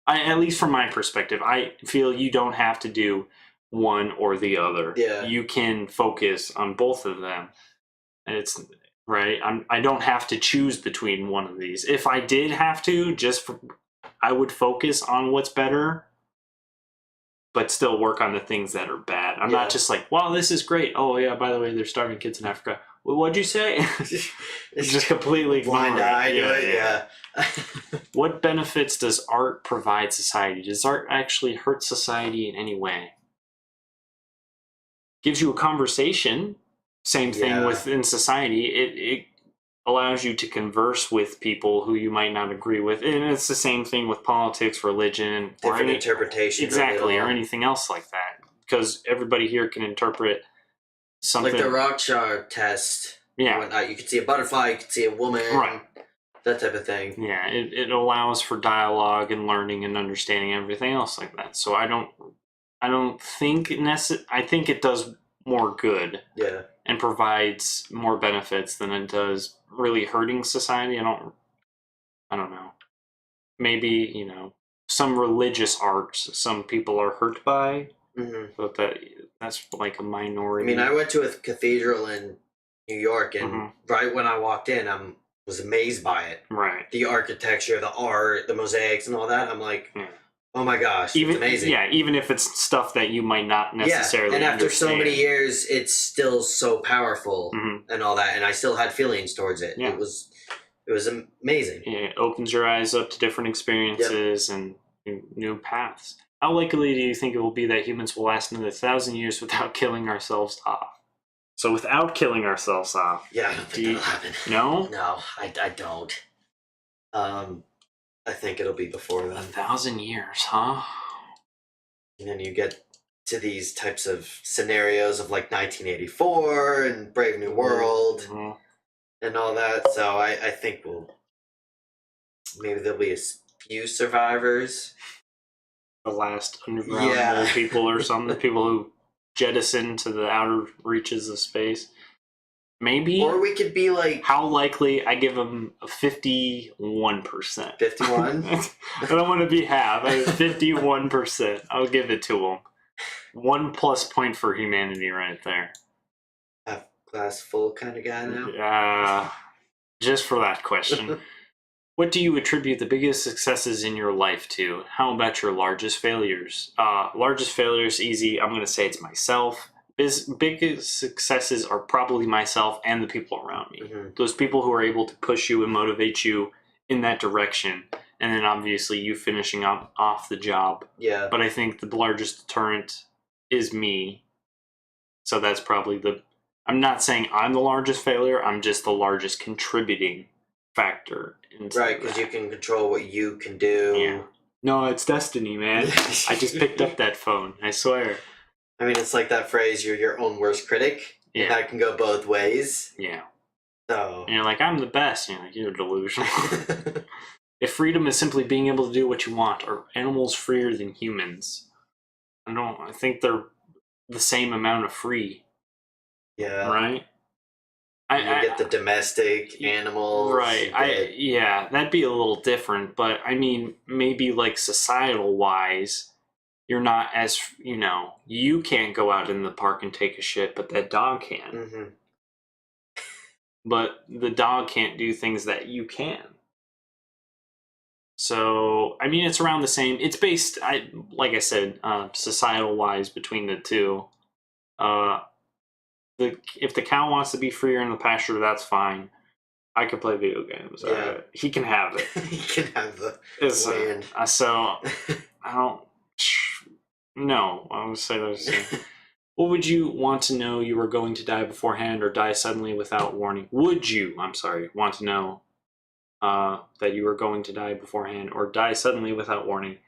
At least from my perspective, I feel you don't have to do one or the other.
Yeah.
You can focus on both of them. And it's right. I don't have to choose between one of these. If I did have to, I would focus on what's better, but still work on the things that are bad. I'm not just like, wow, this is great. Oh yeah, by the way, they're starving kids in Africa. Well, what'd you say? It's just completely
blind eye. Yeah.
What benefits does art provide society? Does art actually hurt society in any way? Gives you a conversation. Same thing within society. It allows you to converse with people who you might not agree with. And it's the same thing with politics, religion.
Different interpretation.
Exactly, or anything else like that. Because everybody here can interpret something.
Like the Rorschach test.
Yeah.
You could see a butterfly, you could see a woman.
Right.
That type of thing.
Yeah, it allows for dialogue and learning and understanding everything else like that. So I don't think I think it does more good.
Yeah.
And provides more benefits than it does really hurting society. I don't know. Maybe, some religious arts some people are hurt by.
Mm-hmm.
But that's like a minority.
I mean, I went to a cathedral in New York, and right when I walked in, was amazed by it.
Right.
The architecture, the art, the mosaics, and all that. I'm like, oh my gosh, it's amazing.
Yeah, even if it's stuff that you might not necessarily
and after
understand.
so many years, it's still so powerful and all that, and I still had feelings towards it. Yeah. It was amazing.
Yeah, it opens your eyes up to different experiences and new paths. How likely do you think it will be that humans will last another 1,000 years without killing ourselves off? So without killing ourselves off.
Yeah, I don't think that'll happen.
No?
No, I don't. I think it'll be before then.
1,000 years, huh?
And then you get to these types of scenarios of like 1984 and Brave New World and all that. So I think maybe there'll be a few survivors.
The last underground people or something. People who jettison to the outer reaches of space. Maybe.
Or we could be like...
How likely? I give them a 51%.
51?
I don't want to be half. 51%. I'll give it to them. 1+ point for humanity right there.
Half glass full kind of guy now?
Just for that question. What do you attribute the biggest successes in your life to? How about your largest failures? Largest failures, easy. I'm going to say it's myself. Biggest successes are probably myself and the people around me. Those people who are able to push you and motivate you in that direction. And then obviously you finishing off the job.
Yeah.
But I think the largest deterrent is me. So that's probably I'm not saying I'm the largest failure. I'm just the largest contributing factor.
Right, because you can control what you can do.
Yeah. No, it's destiny, man. I just picked up that phone. I swear.
I mean, it's like that phrase, you're your own worst critic. Yeah. That can go both ways.
Yeah.
So.
And you're like, I'm the best. And you're like, you're delusional. If freedom is simply being able to do what you want, are animals freer than humans? I think they're the same amount of free.
Yeah.
Right?
You get the domestic animals.
Right. That'd be a little different. But, I mean, maybe like societal-wise, you're not as, you can't go out in the park and take a shit, but that dog can. But the dog can't do things that you can. So, I mean, it's around the same. It's based, like I said, societal wise between the two. If the cow wants to be freer in the pasture, that's fine. I could play video games.
Yeah.
He can have it.
He can have the
land. So, I don't. No, I would say there's. What would you want to know you were going to die beforehand or die suddenly without warning? Would you, want to know that you were going to die beforehand or die suddenly without warning?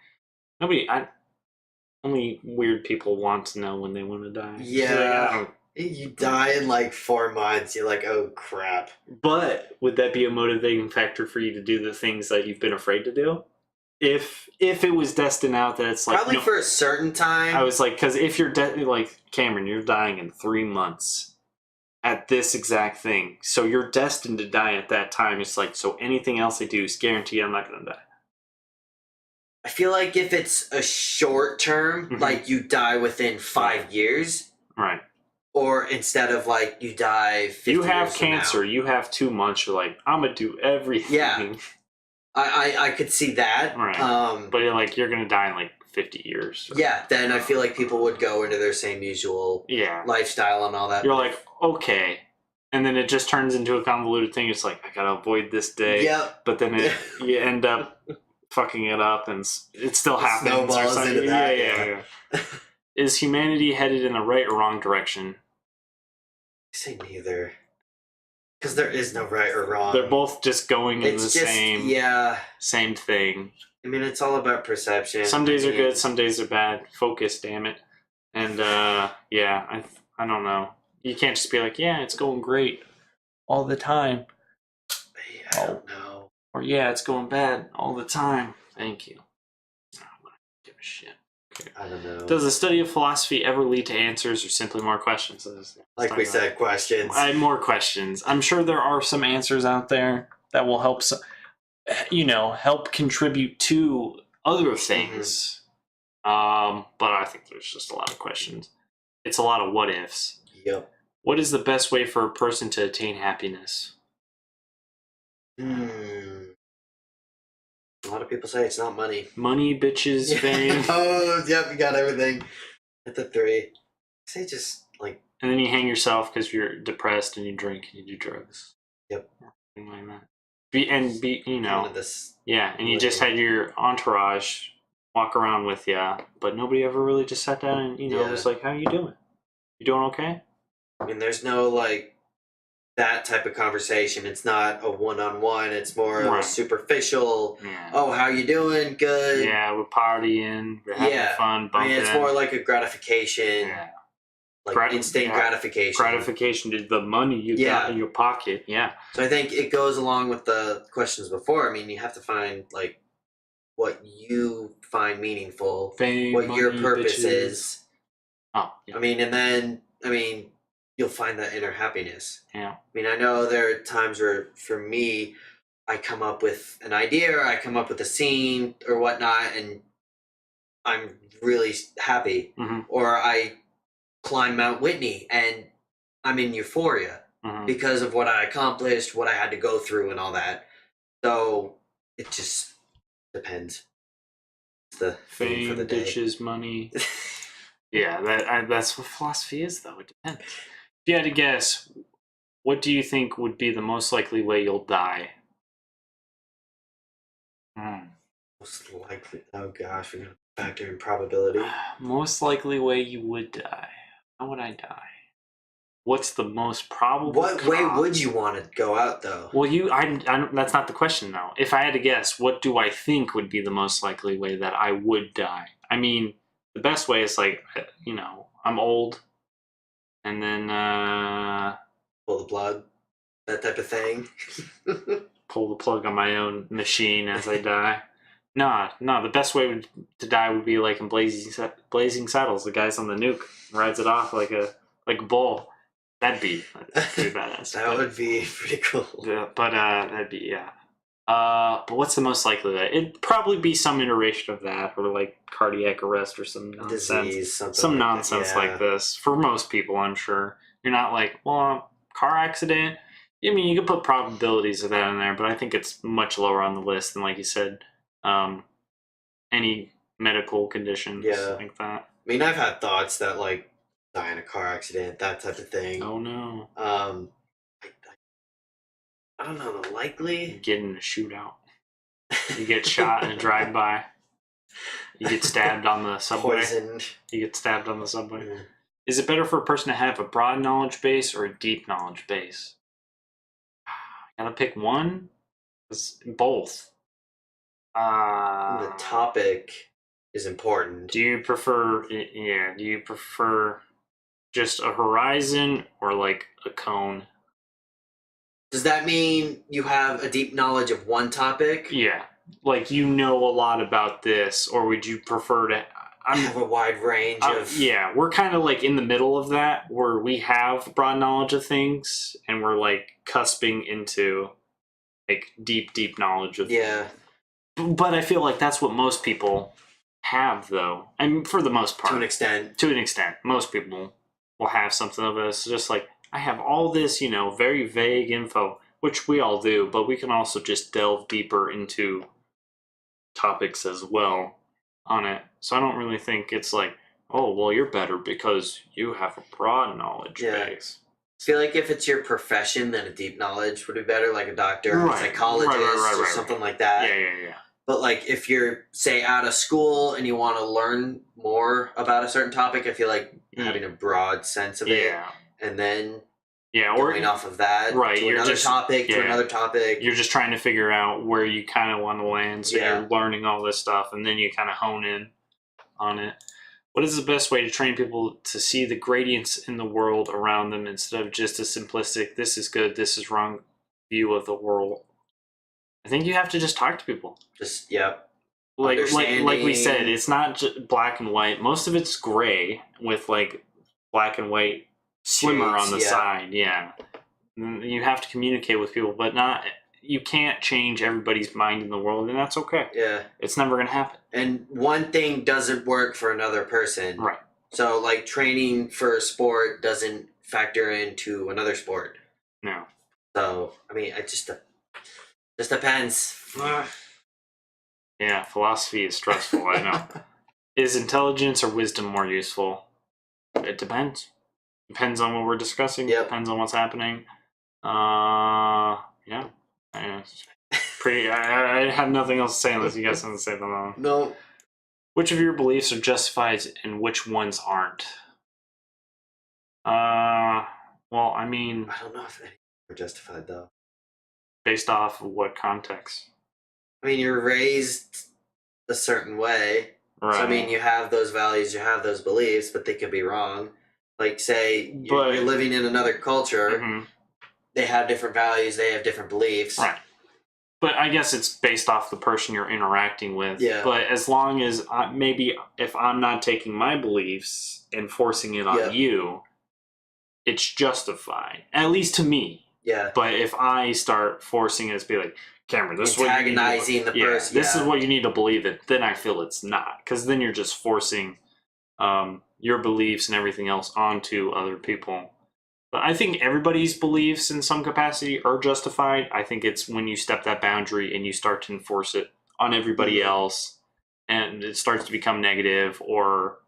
Only weird people want to know when they want to die.
Yeah. You die in like 4 months. You're like, oh crap.
But would that be a motivating factor for you to do the things that you've been afraid to do? If it was destined out that it's like
probably for a certain time.
I was like, because if you're like Cameron, you're dying in 3 months at this exact thing, so you're destined to die at that time. It's like, so anything else I do is guaranteed I'm not going to die.
I feel like if it's a short term, like you die within 5 years,
right?
Or instead of like you die 50
you have
years
cancer, you have 2 months. You're like, I'm gonna do everything.
Yeah. I could see that.
Right. But you're going to die in like 50 years.
Yeah, then I feel like people would go into their same usual lifestyle and all that.
You're like, okay. And then it just turns into a convoluted thing. It's like, I got to avoid this day.
Yep.
But then you end up fucking it up and it still happens.
Snowballs into that.
Yeah. Is humanity headed in the right or wrong direction?
I say neither. Because there is no right or wrong.
They're both just going in same thing.
I mean, it's all about perception.
Some days are good, some days are bad. Focus, damn it. And I don't know. You can't just be like, yeah, it's going great all the time.
I don't know.
Or yeah, it's going bad all the time. Thank you. I don't give a shit. Okay.
I don't know.
Does the study of philosophy ever lead to answers or simply more questions?
Like we said, questions.
More questions. I'm sure there are some answers out there that will help, help contribute to other things. But I think there's just a lot of questions. It's a lot of what ifs.
Yep.
What is the best way for a person to attain happiness?
A lot of people say it's not money.
Money, bitches, fame.
Oh, yep, you got everything. At the 3. I say just like.
And then you hang yourself because you're depressed and you drink and you do drugs.
Yep.
Something like that. And you just had your entourage walk around with you, but nobody ever really just sat down and, was like, how you doing? You doing okay?
I mean, there's no like that type of conversation. It's not a one-on-one. It's more of a superficial. Yeah. Oh, how you doing? Good.
Yeah, we're partying. We're having fun.
I mean, it's more like a gratification. Yeah. Like instant gratification.
Gratification to the money you got in your pocket. Yeah.
So I think it goes along with the questions before. I mean, you have to find like what you find meaningful,
fame,
what
money,
your purpose is.
Oh. Yeah.
I mean, and then you'll find that inner happiness.
Yeah.
I mean, I know there are times where, for me, I come up with an idea, or I come up with a scene or whatnot, and I'm really happy. Or I climb Mount Whitney, and I'm in euphoria because of what I accomplished, what I had to go through, and all that. So it just depends. It's the
fame,
for the day.
Bitches, money. Yeah, that's what philosophy is, though. It depends. If you had to guess, what do you think would be the most likely way you'll die?
Most likely. Oh gosh, we're gonna factor in probability.
Most likely way you would die. How would I die? What's the most probable?
What way would you want to go out, though?
Well, that's not the question, though. If I had to guess, what do I think would be the most likely way that I would die? I mean, the best way is like, I'm old. And then
pull the plug, that type of thing.
Pull the plug on my own machine as I die. No. The best way to die would be like in Blazing Saddles. The guy's on the nuke, rides it off like a bull. That'd be pretty badass.
That would be pretty cool.
Yeah, but that'd be But what's the most likely way? It'd probably be some iteration of that, or like cardiac arrest or some nonsense.
Disease,
some nonsense like this. For most people, I'm sure. You're not like, car accident. I mean, you could put probabilities of that in there, but I think it's much lower on the list than, like you said, any medical conditions like that.
I mean, I've had thoughts that like die in a car accident, that type of thing.
Oh no.
I don't know, the likely
You get in a shootout. You get shot in a drive-by. You get stabbed on the subway.
Poisoned.
You get stabbed on the subway. Mm. Is it better for a person to have a broad knowledge base or a deep knowledge base? Gotta pick one? Both.
The topic is important.
Do you prefer just a horizon or like a cone?
Does that mean you have a deep knowledge of one topic?
Yeah. Like you know a lot about this, or would you prefer to
have a wide range of...
Yeah, we're kind of like in the middle of that, where we have broad knowledge of things, and we're like cusping into like deep knowledge of
things.
But I feel like that's what most people have, though. I mean, for the most part.
To an extent.
To an extent. Most people will have something of this. Just like, I have all this, very vague info, which we all do, but we can also just delve deeper into topics as well on it. So I don't really think it's like, oh, well, you're better because you have a broad knowledge base.
I feel like if it's your profession, then a deep knowledge would be better, like a doctor or a psychologist or something like that.
Yeah.
But like if you're, say, out of school and you want to learn more about a certain topic, I feel like having a broad sense of it and then going off of that to another topic, to another topic.
You're just trying to figure out where you kind of want to land, so you're learning all this stuff, and then you kind of hone in on it. What is the best way to train people to see the gradients in the world around them instead of just a simplistic, this is good, this is wrong view of the world? I think you have to just talk to people. Like we said, it's not just black and white. Most of it's gray with like black and white slimmer on the side. Yeah. You have to communicate with people, but you can't change everybody's mind in the world, and that's okay.
Yeah.
It's never going to happen.
And one thing doesn't work for another person.
Right.
So like training for a sport doesn't factor into another sport.
No.
So, I mean, it just depends.
Yeah, philosophy is stressful, I know. Is intelligence or wisdom more useful? It depends. Depends on what we're discussing.
Yep.
Depends on what's happening. I have nothing else to say unless you got something to say about that.
No.
Which of your beliefs are justified and which ones aren't? Well, I mean...
I don't know if any are justified, though.
Based off of what context?
I mean, you're raised a certain way. Right. So, I mean, you have those values, you have those beliefs, but they could be wrong. Like, say, you're living in another culture, they have different values, they have different beliefs.
Right. But I guess it's based off the person you're interacting with.
Yeah.
But as long as, maybe if I'm not taking my beliefs and forcing it on you, it's justified. At least to me.
Yeah.
But if I start forcing it to be like, Cameron, this is what you need
the person.
This is what you need to believe in. Then I feel it's not, because then you're just forcing your beliefs and everything else onto other people. But I think everybody's beliefs in some capacity are justified. I think it's when you step that boundary and you start to enforce it on everybody else, and it starts to become negative, or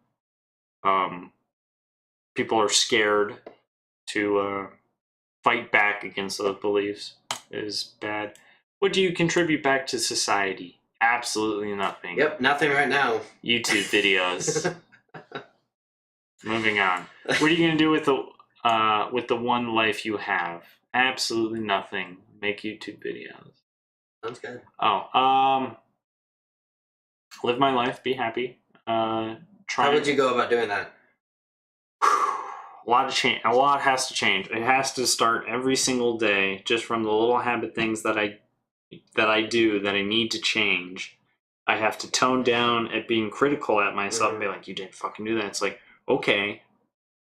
people are scared to fight back against those beliefs, is bad. What do you contribute back to society? Absolutely nothing.
Yep, nothing right now.
YouTube videos. Moving on. What are you gonna do with the one life you have? Absolutely nothing. Make YouTube videos.
Sounds good.
Live my life. Be happy.
How would you go about doing that?
A lot has to change. It has to start every single day, just from the little habit things that I do that I need to change. I have to tone down at being critical at myself and be like, you didn't fucking do that. It's like, okay,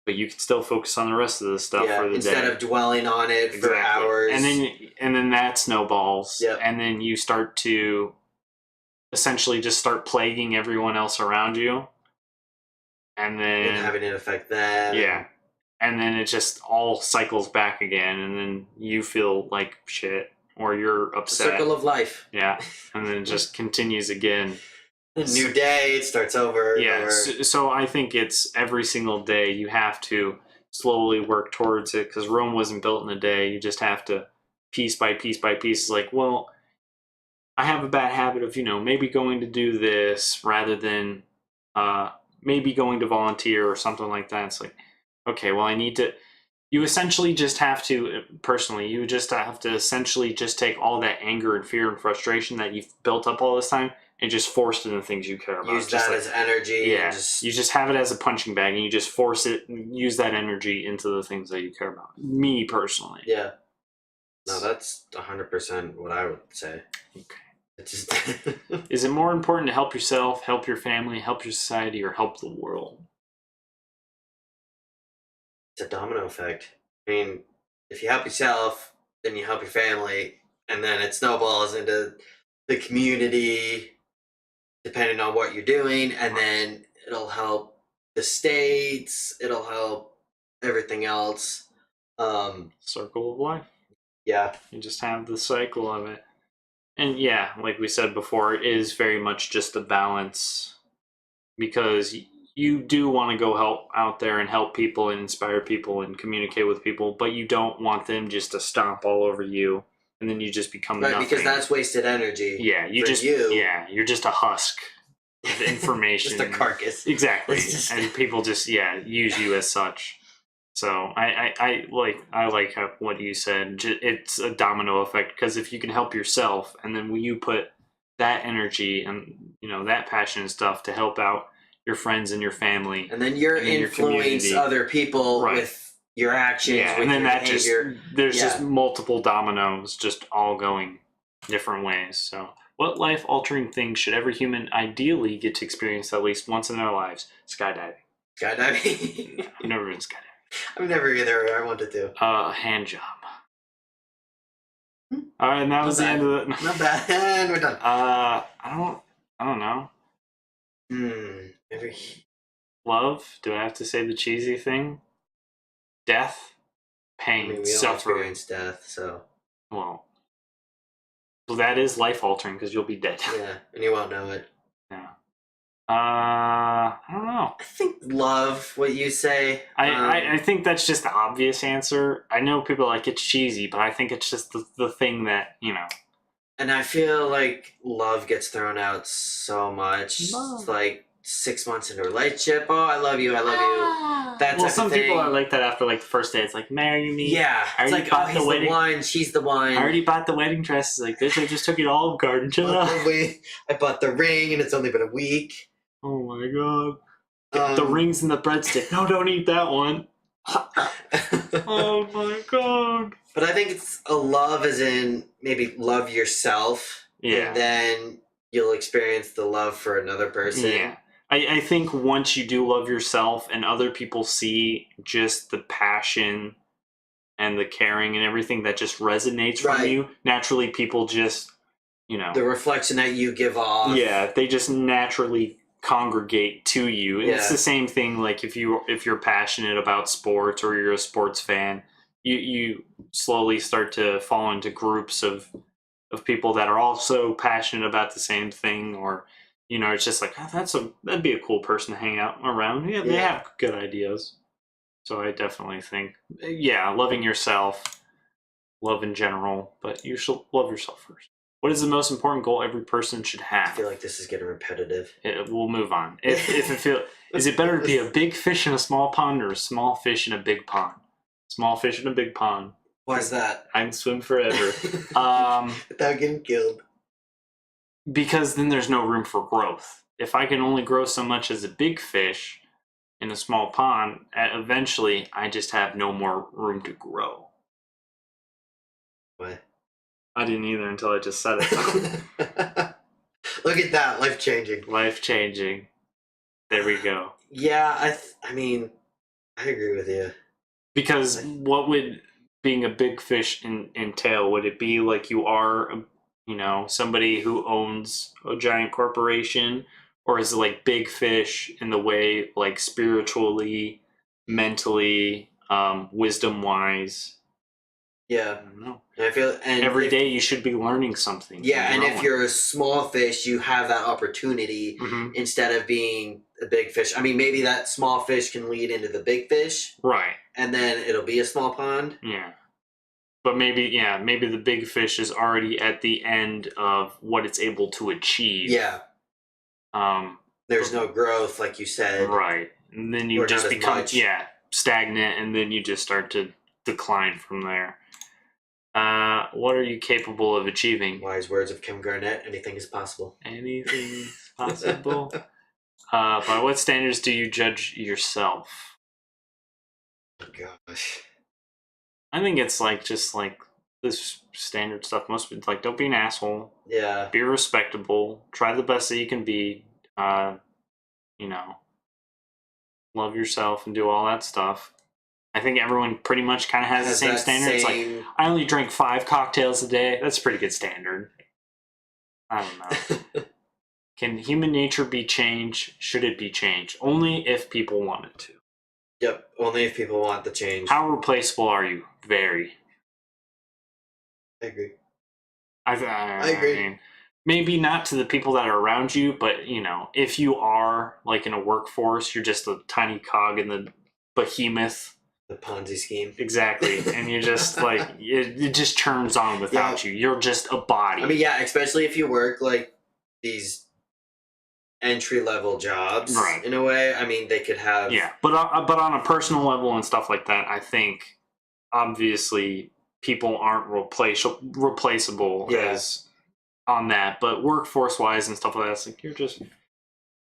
but you can still focus on the rest of the stuff for the day.
Instead of dwelling on it for hours.
And then that snowballs.
Yep.
And then you start to essentially just start plaguing everyone else around you. And then
having it affect them.
Yeah. And then it just all cycles back again, and then you feel like shit. or you're upset.
The circle of life.
Yeah, and then it just continues again.
A new day, it starts over.
Yeah, so I think it's every single day you have to slowly work towards it, because Rome wasn't built in a day. You just have to piece by piece by piece. It's like, well, I have a bad habit of, maybe going to do this rather than maybe going to volunteer or something like that. It's like, okay, well, you essentially just have to, personally, you just have to essentially just take all that anger and fear and frustration that you've built up all this time and just force it into things you care about.
Use that as energy.
Yeah, you just have it as a punching bag, and you just force it, and use that energy into the things that you care about. Me, personally.
Yeah. No, that's 100% what I would say.
Okay.
It's just
Is it more important to help yourself, help your family, help your society, or help the world?
It's a domino effect. I mean, if you help yourself, then you help your family, and then it snowballs into the community, depending on what you're doing, and then it'll help the states, it'll help everything else.
Circle of life.
Yeah.
You just have the cycle of it. And yeah, like we said before, it is very much just a balance, because you do want to go help out there and help people and inspire people and communicate with people, but you don't want them just to stomp all over you and then you just become nothing.
Because that's wasted energy.
Yeah, you're just a husk of information.
Just a carcass.
Exactly. And people just use you as such. So I like what you said. It's a domino effect, because if you can help yourself, and then when you put that energy and that passion and stuff to help out your friends and your family,
and then you influence other people with your actions.
Yeah,
with
and then
your
that
behavior.
there's just multiple dominoes, just all going different ways. So, what life-altering thing should every human ideally get to experience at least once in their lives? Skydiving.
Skydiving.
No, I've never been skydiving.
I've never either. I wanted to.
Hand job. All right, and that was the end of it.
Not bad. And we're done.
I don't know.
Maybe.
Love? Do I have to say the cheesy thing? Death? Pain?
We
suffering.
all experience death, so.
Well, that is life-altering, because you'll be dead.
Yeah, and you won't know it.
Yeah. I don't know.
I think love, what you say.
I think that's just the obvious answer. I know people are like, it's cheesy, but I think it's just the thing that,
And I feel like love gets thrown out so much.
Love.
It's like 6 months into a relationship. Oh, I love you. I love you. That
well,
type
some
of thing.
people are like that after like the first day. It's like, marry me.
Yeah. It's like, oh, he's the one. She's the one.
I already bought the wedding dress. It's like, bitch, I just took you to Olive Garden. Chill out.
I bought the ring, and it's only been a week.
Oh my god. The rings and the breadstick. No, don't eat that one. Oh my god.
But I think it's a love as in maybe love yourself.
Yeah.
And then you'll experience the love for another person.
Yeah. I think once you do love yourself and other people see just the passion and the caring and everything that just resonates from you, naturally people just,
the reflection that you give off.
Yeah, they just naturally congregate to you. And it's the same thing like if you're passionate about sports or you're a sports fan, you slowly start to fall into groups of people that are also passionate about the same thing, or it's just like, that'd be a cool person to hang out around. Yeah, they have good ideas. So I definitely think loving yourself, love in general, but you should love yourself first. What is the most important goal every person should have?
I feel like this is getting repetitive.
We'll move on. Is it better to be a big fish in a small pond or a small fish in a big pond? Small fish in a big pond.
Why is that?
I can swim forever.
Without getting killed.
Because then there's no room for growth. If I can only grow so much as a big fish in a small pond, eventually I just have no more room to grow.
What?
I didn't either until I just said it.
Look at that, life-changing.
Life-changing. There we go.
Yeah, I mean, I agree with you.
Because what would being a big fish entail? Would it be like you are, somebody who owns a giant corporation? Or is it like big fish in the way, like spiritually, mentally, wisdom-wise?
Yeah.
I don't know.
And I feel
every day you should be learning something.
Yeah, and if you're a small fish, you have that opportunity instead of being a big fish. I mean, maybe that small fish can lead into the big fish.
Right.
And then it'll be a small pond.
Yeah. But maybe the big fish is already at the end of what it's able to achieve.
Yeah. There's no growth, like you said.
Right. And then you just become stagnant, and then you just start to decline from there. What are you capable of achieving?
Wise words of Kim Garnett, anything is possible.
Anything is possible. By what standards do you judge yourself?
Oh, gosh.
I think it's like just like this standard stuff. Most people like, don't be an asshole.
Yeah.
Be respectable. Try the best that you can be. You know, love yourself and do all that stuff. I think everyone pretty much kind of has the same standard. It's like, I only drink 5 cocktails a day. That's a pretty good standard. I don't know. Can human nature be changed? Should it be changed? Only if people want it to.
Yep, only if people want the change.
How replaceable are you? Very.
I agree.
I agree. I mean, maybe not to the people that are around you, but, you know, if you are, like, in a workforce, you're just a tiny cog in the behemoth.
The Ponzi scheme.
Exactly. And you just, like, it just turns on without you. You're just a body.
I mean, yeah, especially if you work, like, these entry-level jobs, right, in a way. I mean, they could have...
Yeah, but on a personal level and stuff like that, I think, obviously, people aren't replaceable as on that. But workforce-wise and stuff like that, it's like, you're just...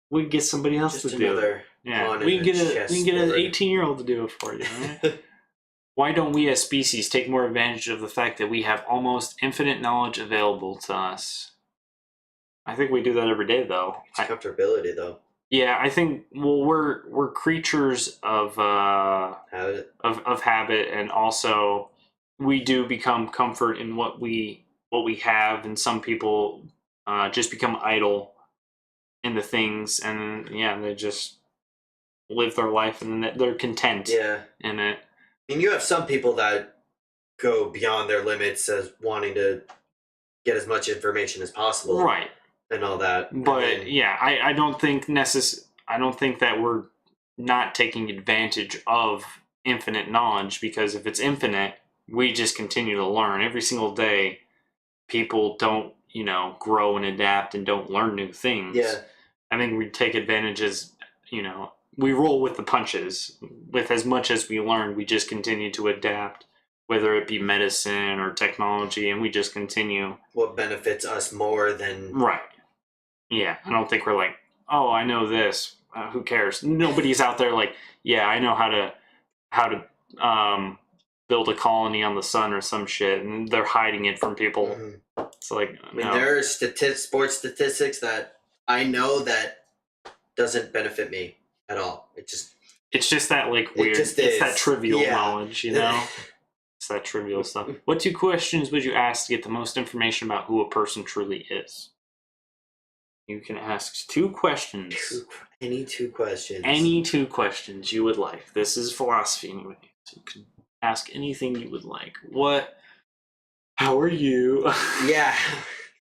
We can get somebody else to do it. Yeah, we can get an 18-year-old to do it for you, right? Why don't we as species take more advantage of the fact that we have almost infinite knowledge available to us? I think we do that every day, though.
It's comfortability, though.
Yeah, I think. Well, we're creatures of
habit.
Of habit, and also we do become comfort in what we have, and some people just become idle in the things, and they just live their life, and they're content. In it.
I mean, you have some people that go beyond their limits as wanting to get as much information as possible,
right?
And all that.
But I don't think I don't think that we're not taking advantage of infinite knowledge, because if it's infinite, we just continue to learn every single day. People don't, grow and adapt and don't learn new things.
Yeah.
I think we take advantages, we roll with the punches. With as much as we learn, we just continue to adapt, whether it be medicine or technology, and we just continue.
What benefits us more than...
Right. Yeah, I don't think we're like, oh, I know this. Who cares? Nobody's out there like, yeah, I know how to build a colony on the sun or some shit, and they're hiding it from people. Mm-hmm. It's like,
I mean, there are sports statistics that I know that doesn't benefit me at all.
It's just that like weird. It's that trivial knowledge, It's that trivial stuff. What 2 questions would you ask to get the most information about who a person truly is? You can ask 2 questions.
Any 2 questions.
Any 2 questions you would like. This is philosophy anyway. So you can ask anything you would like. What? How are you?
Yeah.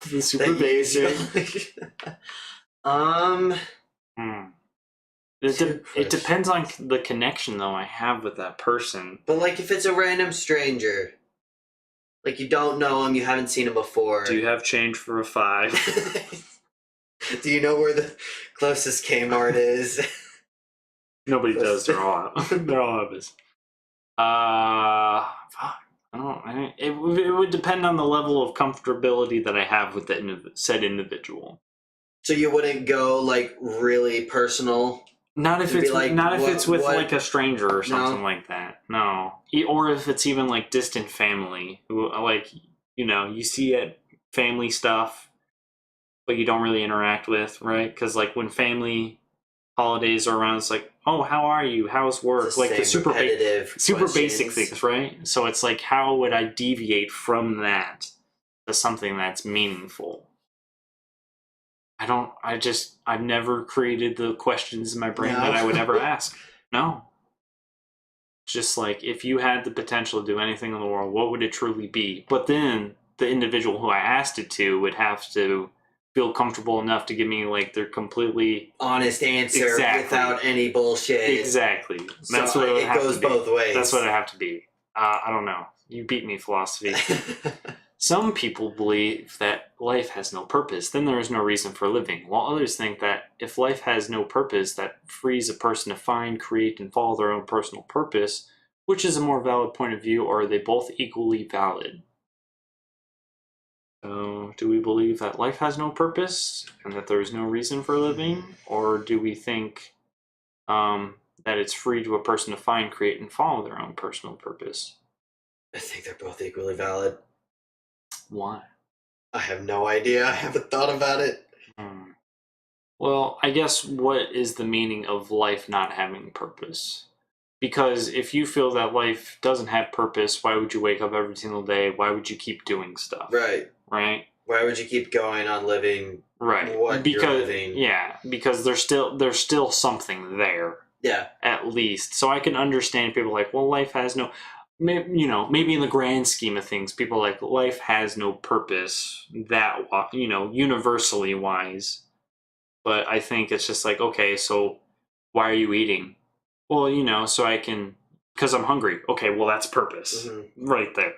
The super basic. It depends on the connection, though, I have with that person.
But, like, if it's a random stranger, like, you don't know him, you haven't seen him before.
Do you have change for a 5?
Do you know where the closest Kmart is?
Nobody does. They're all obvious. Fuck. I don't. It would depend on the level of comfortability that I have with said individual.
So you wouldn't go like really personal.
Not if it's with like a stranger or something like that. No, or if it's even like distant family, who like you see at family stuff, but you don't really interact with, right? Because like when family holidays are around, it's like, oh, how are you? How's work? Like the super basic things, right? So it's like, how would I deviate from that to something that's meaningful? I've never created the questions in my brain that I would ever ask. No. just like if you had the potential to do anything in the world, what would it truly be? But then the individual who I asked it to would have to feel comfortable enough to give me like their completely
honest answer without any bullshit.
Exactly. That's
so
what it
goes both ways.
That's what it have to be. I don't know. You beat me, philosophy. Some people believe that life has no purpose, then there is no reason for living, while others think that if life has no purpose, that frees a person to find, create, and follow their own personal purpose. Which is a more valid point of view, or are they both equally valid? So, do we believe that life has no purpose and that there is no reason for living, or do we think that it's free to a person to find, create, and follow their own personal purpose?
I think they're both equally valid.
Why?
I have no idea. I haven't thought about it.
Well, I guess what is the meaning of life not having purpose? Because if you feel that life doesn't have purpose, why would you wake up every single day? Why would you keep doing stuff?
Right.
Right?
Why would you keep going on living what you're living?
Yeah, because there's still something there.
Yeah.
At least. So I can understand people like, well, life has no... maybe in the grand scheme of things, people like, life has no purpose that, universally wise. But I think it's just like, okay, so why are you eating? Well, so I can, because I'm hungry. Okay, well, that's purpose right there.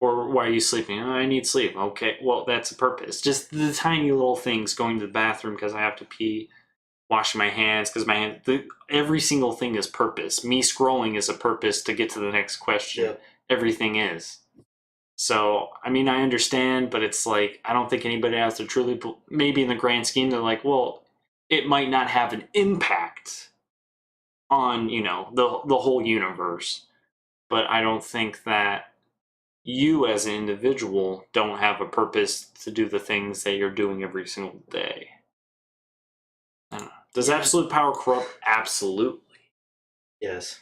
Or why are you sleeping? Oh, I need sleep. Okay, well, that's a purpose. Just the tiny little things, going to the bathroom because I have to pee, washing my hands because every single thing is purpose. Me scrolling is a purpose to get to the next question.
Yep.
Everything is. So, I mean, I understand, but it's like, I don't think anybody has to truly, maybe in the grand scheme, they're like, well, it might not have an impact on, the whole universe. But I don't think that you as an individual don't have a purpose to do the things that you're doing every single day. I don't know. Does absolute power corrupt? Absolutely.
Yes.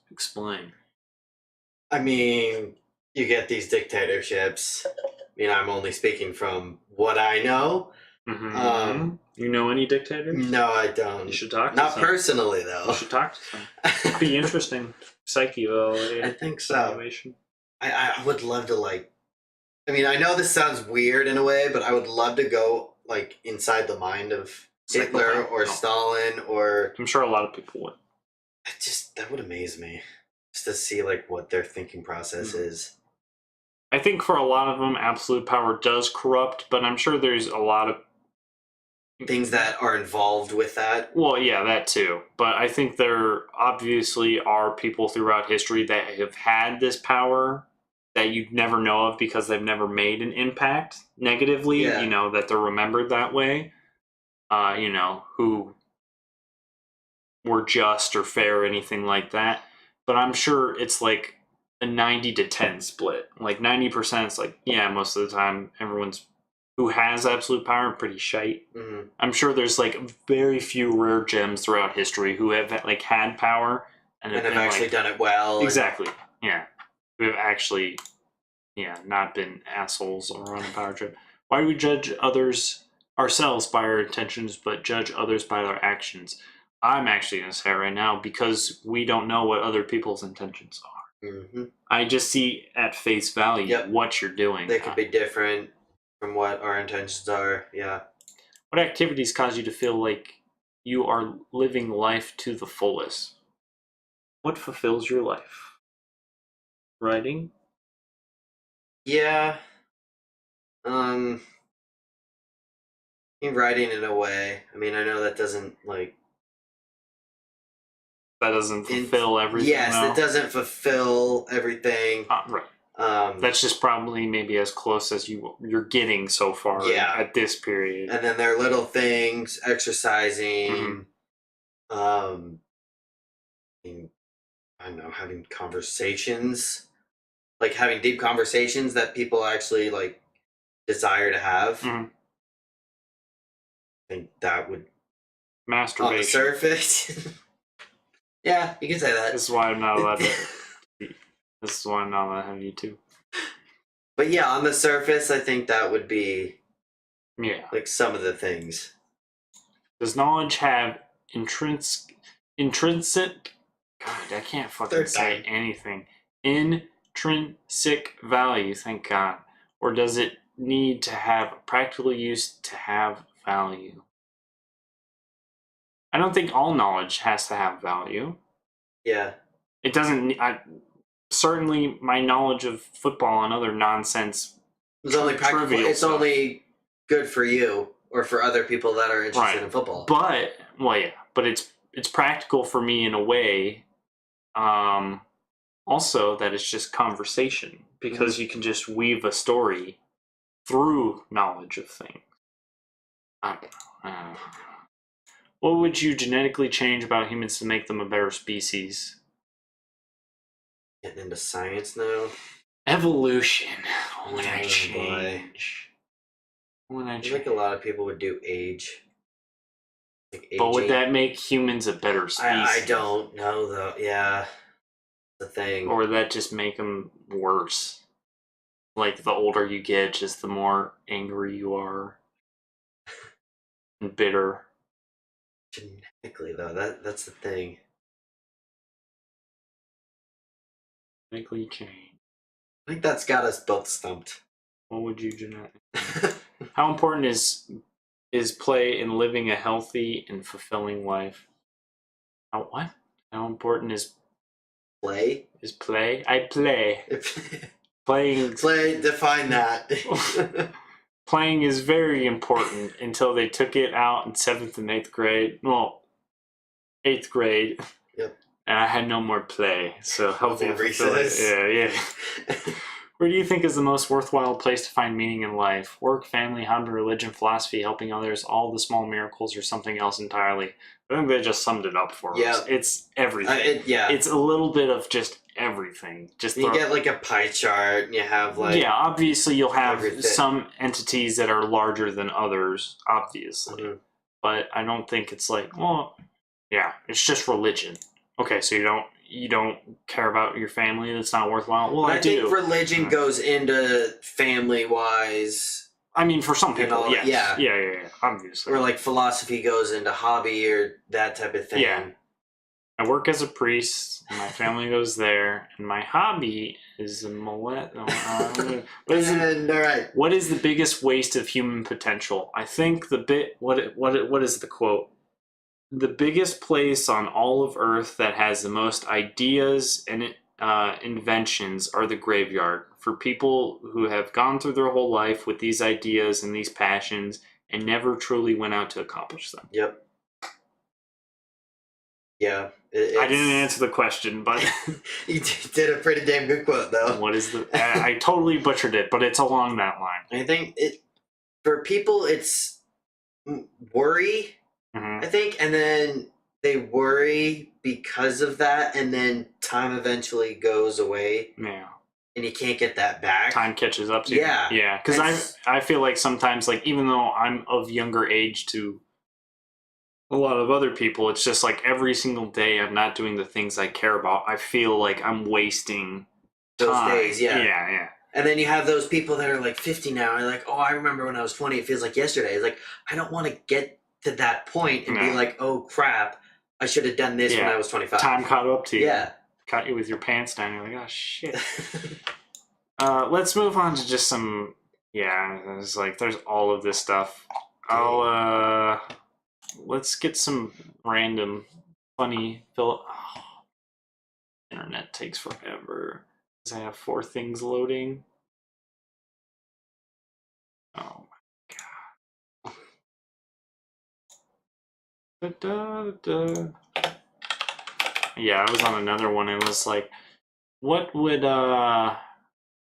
Explain.
I mean, you get these dictatorships. I'm only speaking from what I know.
Mm-hmm. You know any dictators?
No, I don't.
You should talk to
Not
some.
Personally, though.
You should talk to some. It'd be interesting. Psyche evaluation.
I think so. I would love to, I know this sounds weird in a way, but I would love to go, inside the mind of Hitler or Stalin or...
I'm sure a lot of people would.
That would amaze me. Just to see, what their thinking process is.
I think for a lot of them, absolute power does corrupt, but I'm sure there's a lot of
things that are involved with that.
Well, yeah, that too. But I think there obviously are people throughout history that have had this power that you'd never know of because they've never made an impact negatively, that they're remembered that way, who were just or fair or anything like that. But I'm sure it's like a 90 to 10 split. Like 90% is like, yeah, most of the time everyone's who has absolute power pretty shite.
Mm-hmm.
I'm sure there's very few rare gems throughout history who have had power
and have actually done it well.
Exactly. Yeah. Who have actually not been assholes or on a power trip. Why do we judge ourselves by our intentions but judge others by their actions? I'm actually going to say right now because we don't know what other people's intentions are.
Mm-hmm.
I just see at face value what you're doing.
They could be different from what our intentions are. Yeah.
What activities cause you to feel like you are living life to the fullest? What fulfills your life? Writing?
Yeah. Writing in a way. I know that doesn't
that doesn't fulfill everything.
Yes, it doesn't fulfill everything.
Right. That's just probably maybe as close as you're getting so far at this period.
And then there are little things, exercising, I don't know, having conversations, having deep conversations that people actually desire to have.
Mm-hmm.
I think that would
masturbation
on the surface. Yeah, you can say that.
This is why I'm not allowed to. This is why I'm not allowed to have YouTube.
But yeah, on the surface, I think that would be some of the things.
Does knowledge have intrinsic God, I can't fucking say anything. Intrinsic value, thank God. Or does it need to have practical use to have value? I don't think all knowledge has to have value.
Yeah.
It doesn't. Certainly, my knowledge of football and other nonsense.
It's only practical. It's only good for you or for other people that are interested in football.
But it's practical for me in a way. Also, that it's just conversation because you can just weave a story through knowledge of things. I don't know. What would you genetically change about humans to make them a better species?
Getting into science now.
Evolution. What would I change?
I think a lot of people would do age.
But would that make humans a better species?
I don't know though. Yeah, the thing.
Or would that just make them worse? Like the older you get, just the more angry you are and bitter.
Genetically, though, that's the thing.
Genetically change.
I think that's got us both stumped.
What would you genetically? How important is play in living a healthy and fulfilling life? What? How important is
play?
Is play? I play. Playing.
Play. Define that.
Playing is very important until they took it out in 7th and 8th grade. Well, 8th grade.
Yep.
And I had no more play. So healthy and fulfilling. Yeah. Where do you think is the most worthwhile place to find meaning in life? Work, family, hobby, religion, philosophy, helping others, all the small miracles, or something else entirely? I think they just summed it up for us. It's everything. It's a little bit of just everything. Just
you get like a pie chart, and you have like
obviously you'll have some entities that are larger than others, obviously, but I don't think it's like it's just religion. Okay, so you don't care about your family? That's not worthwhile. Well, I do.
think religion goes into family wise.
I mean, for some people, yes. Yeah, obviously.
Or like philosophy goes into hobby or that type of thing.
Yeah. I work as a priest, and my family goes there, and my hobby is what is the biggest waste of human potential? I think what is the quote? The biggest place on all of Earth that has the most ideas and inventions are the graveyard. For people who have gone through their whole life with these ideas and these passions and never truly went out to accomplish them.
Yep. Yeah.
I didn't answer the question, but
you did a pretty damn good quote, though.
What is I totally butchered it, but it's along that line.
I think for people, it's worry. I think, and then they worry because of that, and then time eventually goes away.
Yeah.
And you can't get that back.
Time catches up to you. Yeah. Because I feel like sometimes, like, even though I'm of younger age to a lot of other people, it's just like every single day I'm not doing the things I care about. I feel like I'm wasting
those
time.
Days, yeah.
Yeah.
And then you have those people that are like 50 now, and like, oh, I remember when I was 20, it feels like yesterday. It's like, I don't want to get to that point and be like, oh crap, I should have done this when I was 25.
Time caught up to you.
Yeah.
Caught you with your pants down. You're like, oh shit. Let's move on to just some, there's all of this stuff. Let's get some random funny internet takes forever. Does I have 4 things loading? Oh my god. Yeah, I was on another one. It was like, what would on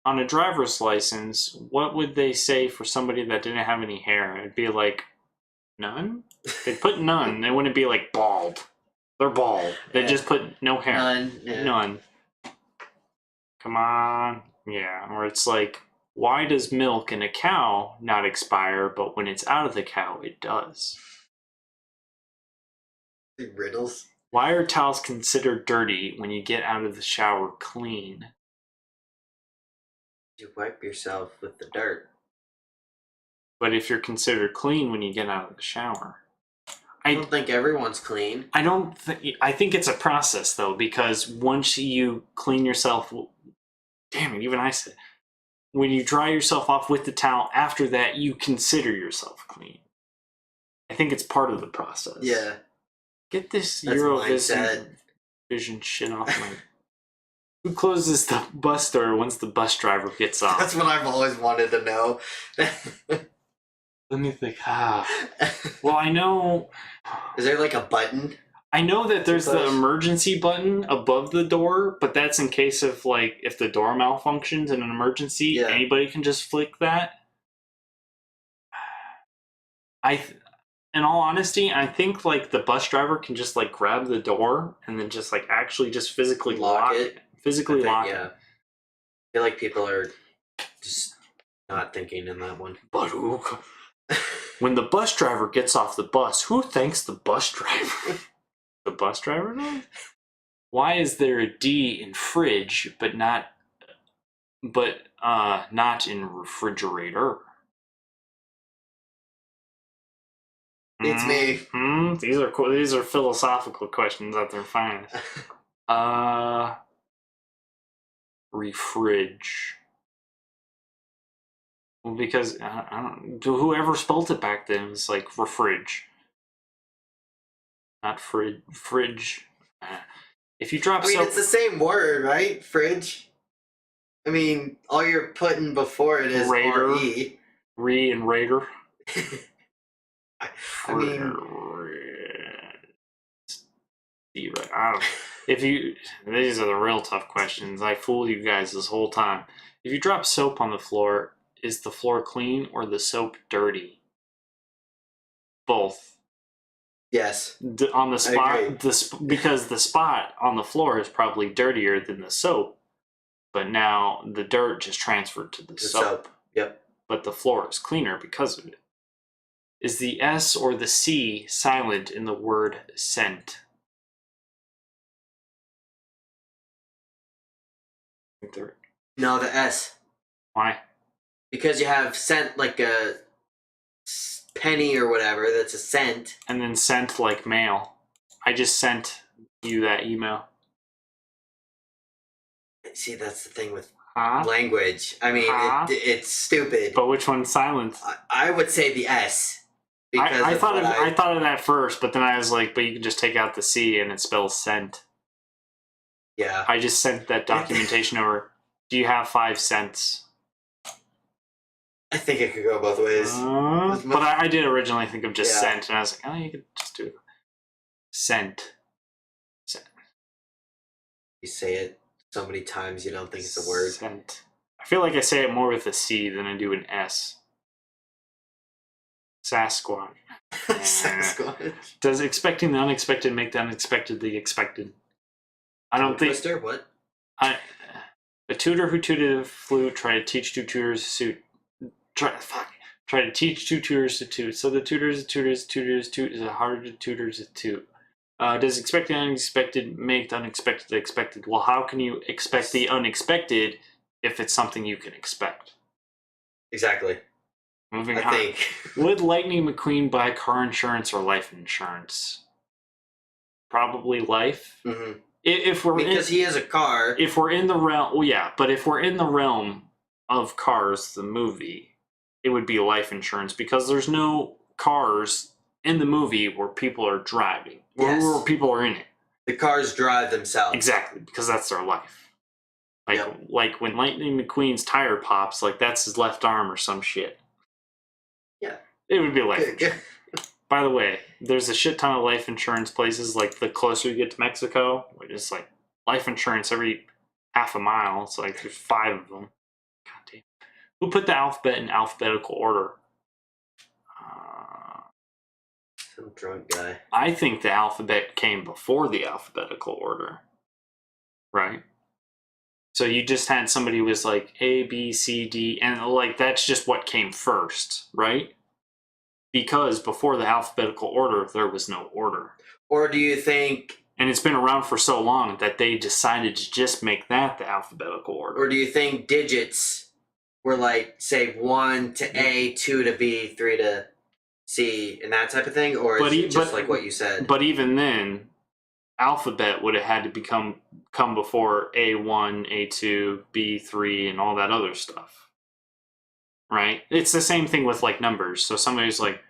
a driver's license, what would they say for somebody that didn't have any hair? It'd be like none. They'd put none. They wouldn't be like bald. They're bald. They just put no hair. None. Come on. Yeah. Or it's like, why does milk in a cow not expire, but when it's out of the cow, it does?
Riddles.
Why are towels considered dirty when you get out of the shower clean?
You wipe yourself with the dirt.
But if you're considered clean when you get out of the shower,
I don't think everyone's clean.
I think it's a process though, because once you clean yourself, damn it, even I said, when you dry yourself off with the towel, after that you consider yourself clean. I think it's part of the process.
Yeah.
Get this Eurovision shit off my. Who closes the bus door once the bus driver gets off?
That's what I've always wanted to know.
Let me think. Well, I know.
Is there like a button?
I know that there's the emergency button above the door, but that's in case of like if the door malfunctions in an emergency, anybody can just flick that. In all honesty, I think like the bus driver can just like grab the door and then just like actually just physically lock it. Physically lock it.
I feel like people are just not thinking in that one.
But when the bus driver gets off the bus, who thanks the bus driver? The bus driver knows? Why is there a D in fridge but not in refrigerator?
It's me.
These are philosophical questions at their finest. Refridge. Well, because I don't. Whoever spelled it back then was like refridge, not fridge. If you drop,
it's the same word, right? Fridge. I mean, all you're putting before it is R-E.
Re and Raider.
I mean,
these are the real tough questions. I fooled you guys this whole time. If you drop soap on the floor, is the floor clean or the soap dirty? Both.
Yes.
On the spot, because the spot on the floor is probably dirtier than the soap, but now the dirt just transferred to the soap.
Yep.
But the floor is cleaner because of it. Is the S or the C silent in the word scent?
No, the S.
Why?
Because you have scent like a penny or whatever, that's a cent.
And then sent like mail. I just sent you that email.
See, that's the thing with language. I mean, it's stupid.
But which one's silent?
I would say the S.
Because I thought of that first, but then I was like, but you can just take out the C and it spells sent.
Yeah.
I just sent that documentation over. Do you have 5 cents?
I think it could go both ways.
But I did originally think of just sent, and I was like, oh, you could just do sent.
You say it so many times you don't think it's a word.
Sent. I feel like I say it more with a C than I do an S. Sasquatch.
Sasquatch.
Does expecting the unexpected make the unexpected the expected? I don't think.
Twister, what?
A tutor who tutored a flute tried to teach 2 tutors to Try to teach 2 tutors to toot. So the tutors toot is harder to tutors to toot. Does expect the unexpected make the unexpected the expected? Well, how can you expect the unexpected if it's something you can expect?
Exactly.
Moving on. Would Lightning McQueen buy car insurance or life insurance? Probably life.
Mm-hmm.
Because
he has a car.
If we're in the realm, well, yeah, but if we're in the realm of Cars, the movie, it would be life insurance because there's no cars in the movie where people are driving, where people are in it.
The cars drive themselves.
Exactly, because that's their life. Like when Lightning McQueen's tire pops, like that's his left arm or some shit.
Yeah.
It would be life insurance. By the way, there's a shit ton of life insurance places, like the closer you get to Mexico, which is like life insurance every half a mile. It's like there's 5 of them. God damn. Who put the alphabet in alphabetical order?
Some drunk guy.
I think the alphabet came before the alphabetical order. Right? So you just had somebody who was like A, B, C, D, and like that's just what came first, right? Because before the alphabetical order, there was no order.
Or do you think...
And it's been around for so long that they decided to just make that the alphabetical order.
Or do you think digits were like, say, 1 to A, 2 to B, 3 to... C and that type of thing, or is it just like what you said?
But even then, alphabet would have had to come before A1, A2, B3, and all that other stuff. Right? It's the same thing with like numbers. So somebody's like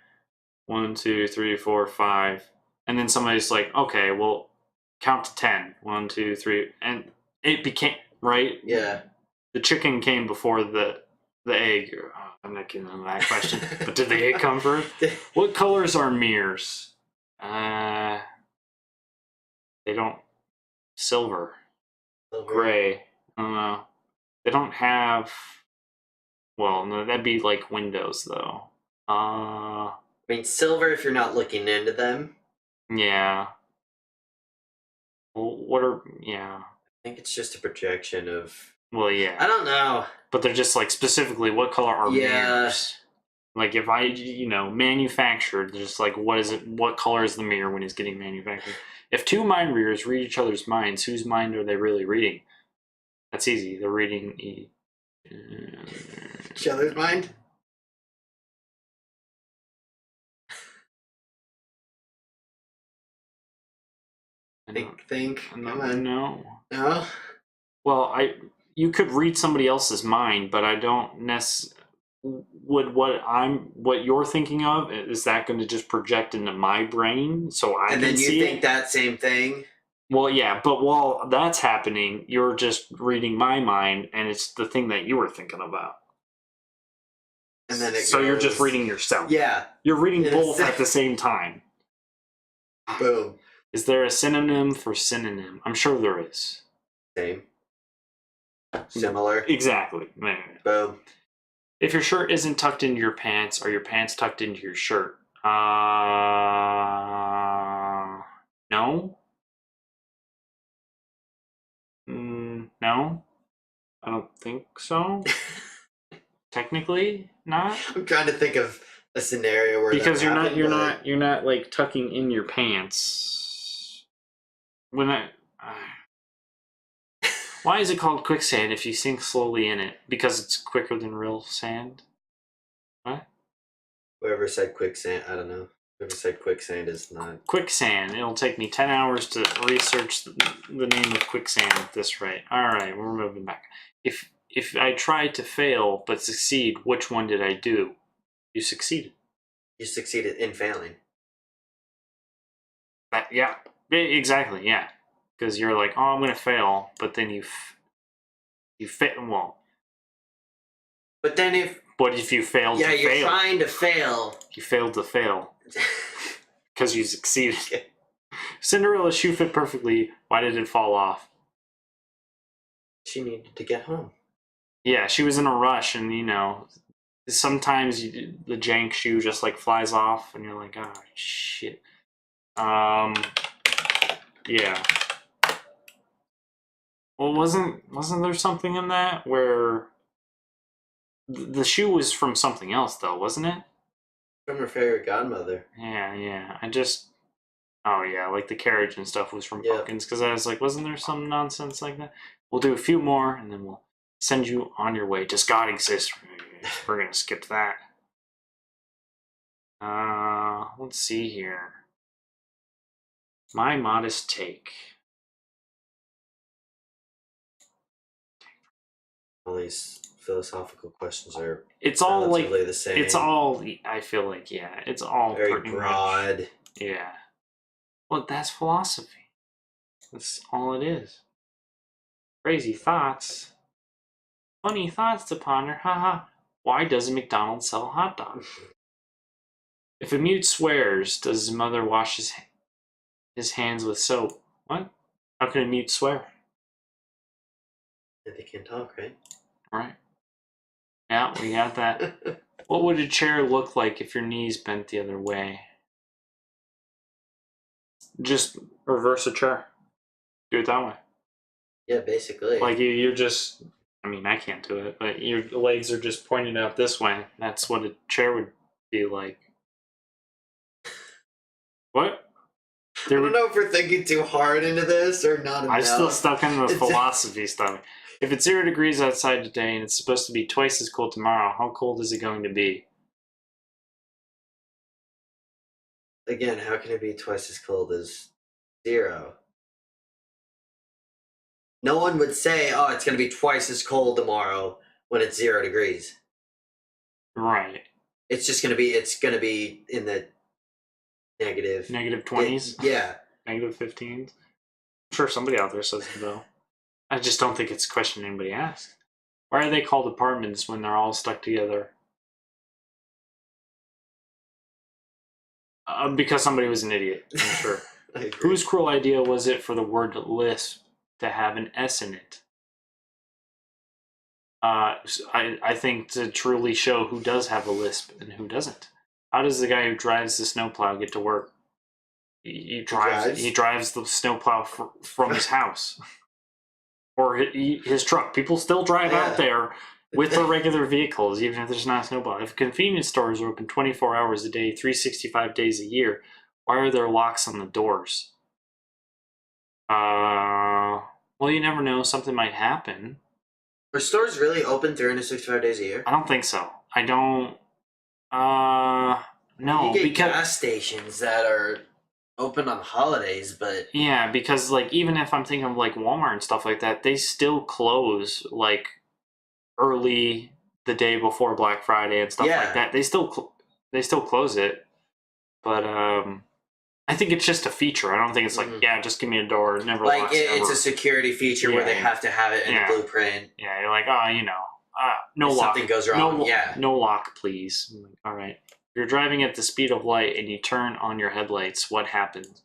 1, 2, 3, 4, 5, and then somebody's like, okay, well, count to 10. 1, 2, 3, and it became right.
Yeah.
The chicken came before the egg. Oh, I'm not getting into that question. But did the egg come first? What colors are mirrors? They don't. Silver. Gray. I don't know. They don't have. Well, no, that'd be like windows, though.
I mean, silver if you're not looking into them.
Yeah. Well, what are. Yeah.
I think it's just a projection of.
Well, yeah.
I don't know.
But they're just like specifically what color are mirrors? Like if I, manufactured, just like what is it? What color is the mirror when it's getting manufactured? If two mind readers read each other's minds, whose mind are they really reading? That's easy. They're reading
each other's mind. Think. Come on.
No.
No.
Well, you could read somebody else's mind, but I don't necessarily. What you're thinking of, is that going to just project into my brain so I can see it?
And then you think that same thing?
Well, yeah, but while that's happening, you're just reading my mind, and it's the thing that you were thinking about.
And then
so you're just reading yourself.
Yeah.
You're reading both at the same time.
Boom.
Is there a synonym for synonym? I'm sure there is.
Same. Similar.
Exactly.
Boom.
If your shirt isn't tucked into your pants, are your pants tucked into your shirt? No. No. I don't think so. Technically, not.
I'm trying to think of a scenario where
because you're not like tucking in your pants. Why is it called quicksand if you sink slowly in it? Because it's quicker than real sand? What?
Whoever said quicksand, I don't know. Whoever said quicksand is not...
Quicksand. It'll take me 10 hours to research the name of quicksand at this rate. Alright, we're moving back. If I tried to fail but succeed, which one did I do? You succeeded.
You succeeded in failing.
Yeah. Exactly, yeah. Because you're like, oh, I'm going to fail, but then you fail. Well.
But then if...
What if you failed to fail?
Yeah, you're trying to fail.
You failed to fail. Because you succeeded. Cinderella's shoe fit perfectly. Why did it fall off?
She needed to get home.
Yeah, she was in a rush, and sometimes the jank shoe just like flies off, and you're like, oh, shit. Yeah. Well, wasn't there something in that where the shoe was from something else, though, wasn't it?
From her fairy godmother.
Yeah. Oh, yeah, like the carriage and stuff was from pumpkins, because I was like, wasn't there some nonsense like that? We'll do a few more, and then we'll send you on your way. Does God exist? We're going to skip that. Let's see here. My modest take.
All these philosophical questions are
it's all like
the same.
It's all, I feel like, yeah, it's all
very
pretty
broad.
Much, yeah. Well, that's philosophy. That's all it is. Crazy thoughts. Funny thoughts to ponder. Haha. Why doesn't McDonald's sell hot dogs? If a mute swears, does his mother wash his hands with soap? What? How can a mute swear?
They can't talk, right?
Right. Yeah, we got that. What would a chair look like if your knees bent the other way? Just reverse a chair. Do it that way.
Yeah, basically.
Like you're just... I mean, I can't do it, but your legs are just pointed out this way. That's what a chair would be like. What?
I don't know if we're thinking too hard into this or not enough.
I'm still stuck in the philosophy stuff. If it's 0 degrees outside today and it's supposed to be twice as cold tomorrow, how cold is it going to be?
again, how can it be twice as cold as 0? No one would say, "Oh, it's going to be twice as cold tomorrow when it's 0 degrees."
Right.
It's just going to be. It's going to be in the negative.
-20s.
Yeah.
-15s. I'm sure somebody out there says it though. I just don't think it's a question anybody asks. Why are they called apartments when they're all stuck together? Because somebody was an idiot, I'm sure. Whose cruel idea was it for the word lisp to have an S in it? I think to truly show who does have a lisp and who doesn't. How does the guy who drives the snowplow get to work? He drives the snowplow from his house. Or his truck. People still drive out there with their regular vehicles, even if there's not a snowplow. If convenience stores are open 24 hours a day, 365 days a year, why are there locks on the doors? Well, you never know. Something might happen.
Are stores really open 365 days a year?
I don't think so. I don't. No.
You get gas stations that are open on holidays, but
yeah, because like even if I'm thinking of like Walmart and stuff like that, they still close like early the day before Black Friday and stuff like that. They still close it, but I think it's just a feature. I don't think it's like just give me a door. Never
like it's a security feature where they have to have it in the blueprint.
Yeah, you're like, oh, no
if
lock.
Something goes wrong.
No lock, please. I'm like, all right. You're driving at the speed of light and you turn on your headlights. What happens?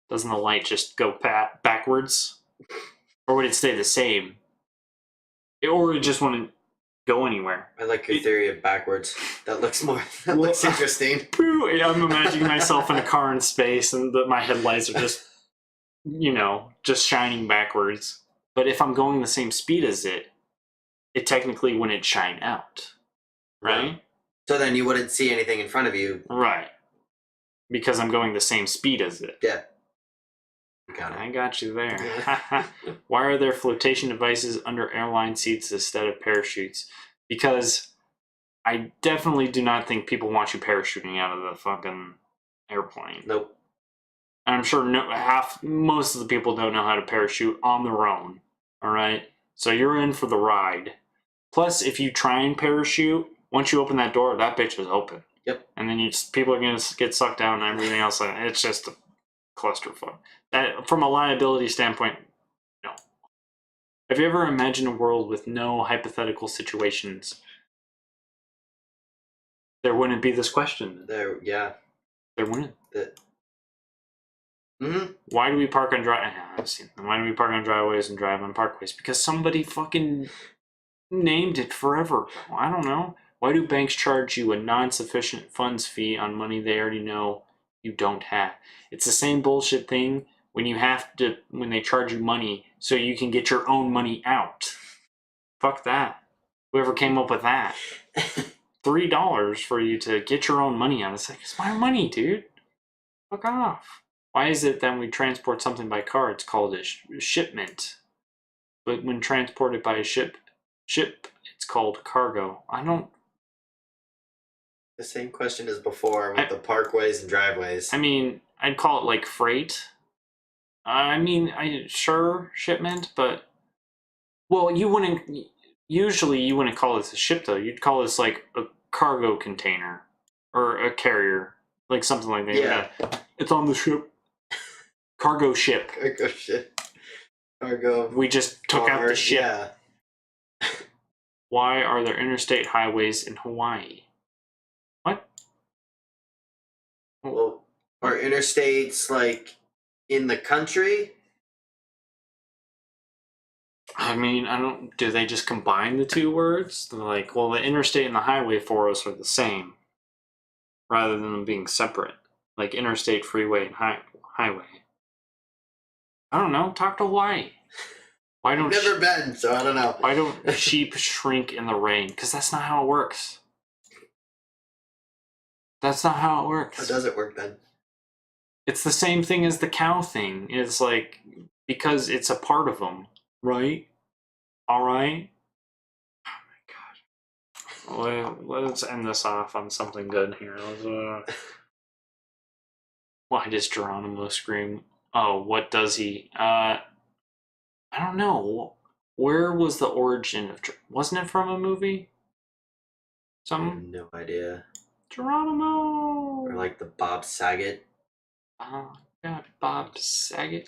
Doesn't the light just go backwards, or would it stay the same? Or would it just want to go anywhere?
I like your theory of backwards. That looks interesting.
I'm imagining myself in a car in space, and my headlights are just, just shining backwards. But if I'm going the same speed as it technically wouldn't shine out, right?
Yeah. So then you wouldn't see anything in front of you.
Right. Because I'm going the same speed as it.
Yeah.
I got you there. Why are there flotation devices under airline seats instead of parachutes? Because I definitely do not think people want you parachuting out of the fucking airplane.
Nope.
And I'm sure most of the people don't know how to parachute on their own. All right? So you're in for the ride. Plus, if you try and parachute, once you open that door, that bitch is open.
Yep.
And then people are going to get sucked down and everything else. It's just a clusterfuck. That, from a liability standpoint, no. Have you ever imagined a world with no hypothetical situations? There wouldn't be this question.
There
wouldn't.
Mm-hmm.
Why do we park on Why do we park on driveways and drive on parkways? Because somebody fucking named it forever. I don't know. Why do banks charge you a non-sufficient funds fee on money they already know you don't have? It's the same bullshit thing when they charge you money so you can get your own money out. Fuck that. Whoever came up with that. $3 for you to get your own money out. It's like, it's my money, dude. Fuck off. Why is it that when we transport something by car, it's called a shipment? But when transported by a ship, it's called cargo. I don't...
The same question as before with the parkways and driveways.
I mean, I'd call it like freight. Sure, shipment, but... Well, you wouldn't call this a ship, though. You'd call this like a cargo container. Or a carrier. Like something like that.
Yeah.
It's on the ship. Cargo ship.
Cargo ship. Cargo.
We just took out the ship.
Yeah.
Why are there interstate highways in Hawaii? What?
Well, are interstates like in the country?
I mean, do they just combine the two words? They're like, well, the interstate and the highway for us are the same, rather than them being separate. Like interstate, freeway, and highway. I don't know. Talk to Hawaii. Why don't
I've never been, so I don't know.
Why don't sheep shrink in the rain? Because that's not how it works. That's not how it works.
How does it work then?
It's the same thing as the cow thing. It's like, because it's a part of them, right? All right? Oh my god. Let's end this off on something good here. Why does Geronimo scream? Oh, what does he? I don't know. Where was the origin of? Wasn't it from a movie?
I have no idea.
Geronimo.
Or like the Bob Saget.
Oh God, Bob Saget.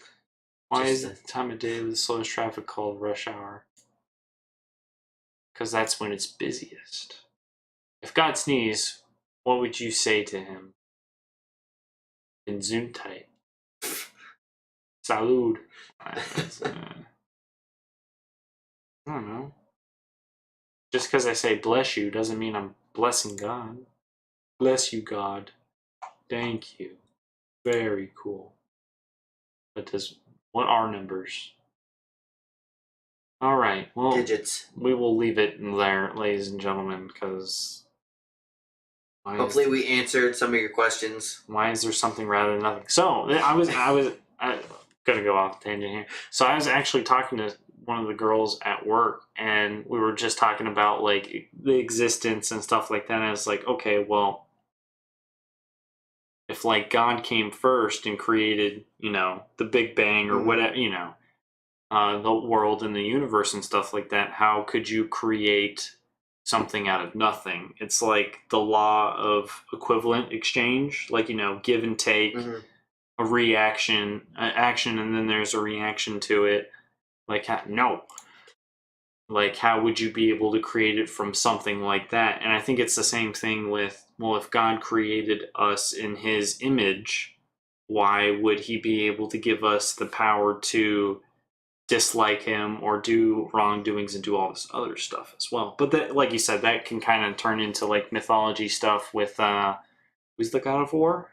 Why is the time of day with the slowest traffic called rush hour? Because that's when it's busiest. If God sneezed, what would you say to him? In Gesundheit. Salud. I don't know. Just because I say bless you doesn't mean I'm blessing God. Bless you, God. Thank you. Very cool. But what are numbers? All right. Well,
digits.
We will leave it there, ladies and gentlemen, because
hopefully we answered some of your questions.
Why is there something rather than nothing? So I'm gonna go off tangent here. So I was actually talking to one of the girls at work, and we were just talking about like the existence and stuff like that. And I was like, okay, well, if like God came first and created, the Big Bang or whatever, the world and the universe and stuff like that, how could you create something out of nothing? It's like the law of equivalent exchange, like, give and take, a reaction, action, and then there's a reaction to it. Like, no. Like, how would you be able to create it from something like that? And I think it's the same thing with, well, if God created us in his image, why would he be able to give us the power to dislike him or do wrongdoings and do all this other stuff as well? But that, like you said, that can kind of turn into like mythology stuff with who's the god of war?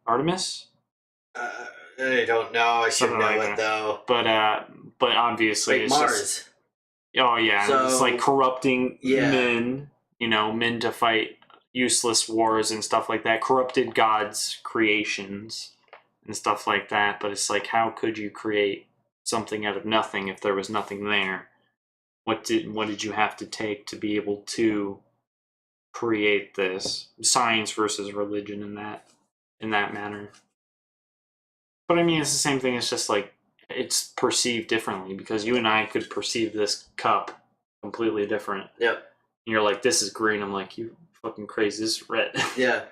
Artemis?
I don't know. I should know like it though.
But obviously,
like it's Mars. Just,
oh yeah, so, it's like corrupting men. Men to fight useless wars and stuff like that. Corrupted gods' creations and stuff like that. But it's like, how could you create something out of nothing if there was nothing there? What did you have to take to be able to create this? Science versus religion in that manner. But I mean, it's the same thing. It's just like it's perceived differently because you and I could perceive this cup completely different.
Yep.
And you're like, this is green. I'm like, you fucking crazy. This is red.
Yeah.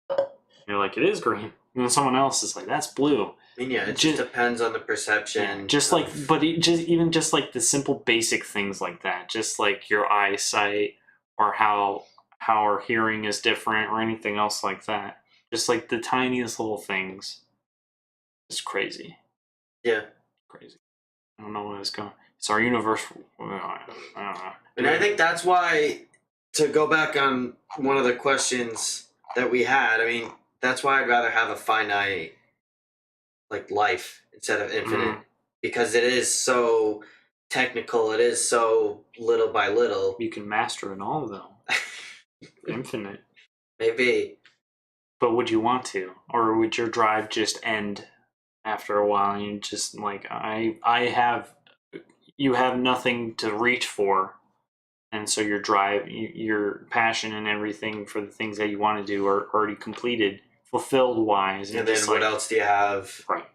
And you're like, it is green. And then someone else is like, that's blue.
I mean, yeah, it just depends on the perception.
Yeah, just like, but even just like the simple basic things like that, just like your eyesight or how our hearing is different or anything else like that. Just like the tiniest little things. It's crazy.
Yeah.
Crazy. I don't know where it's going. It's our universe. I don't know.
And I think that's why, to go back on one of the questions that we had, I mean, that's why I'd rather have a finite, like, life instead of infinite. Because it is so technical. It is so little by little.
You can master it all, though. Infinite.
Maybe.
But would you want to? Or would your drive just end after a while and you just like, you have nothing to reach for, and so your drive, your passion and everything for the things that you want to do are already completed, fulfilled wise.
And then what else do you have?
Right.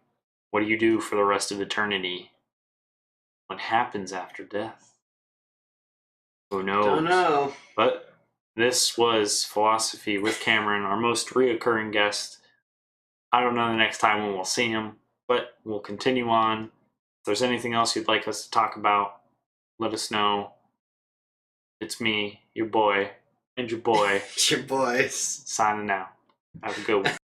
What do you do for the rest of eternity? What happens after death? Who knows?
Don't know.
But this was Philosophy with Cameron, our most reoccurring guest. I don't know the next time when we'll see him, but we'll continue on. If there's anything else you'd like us to talk about, let us know. It's me, your boy, and your boy.
Your boy.
Signing out. Have a good one.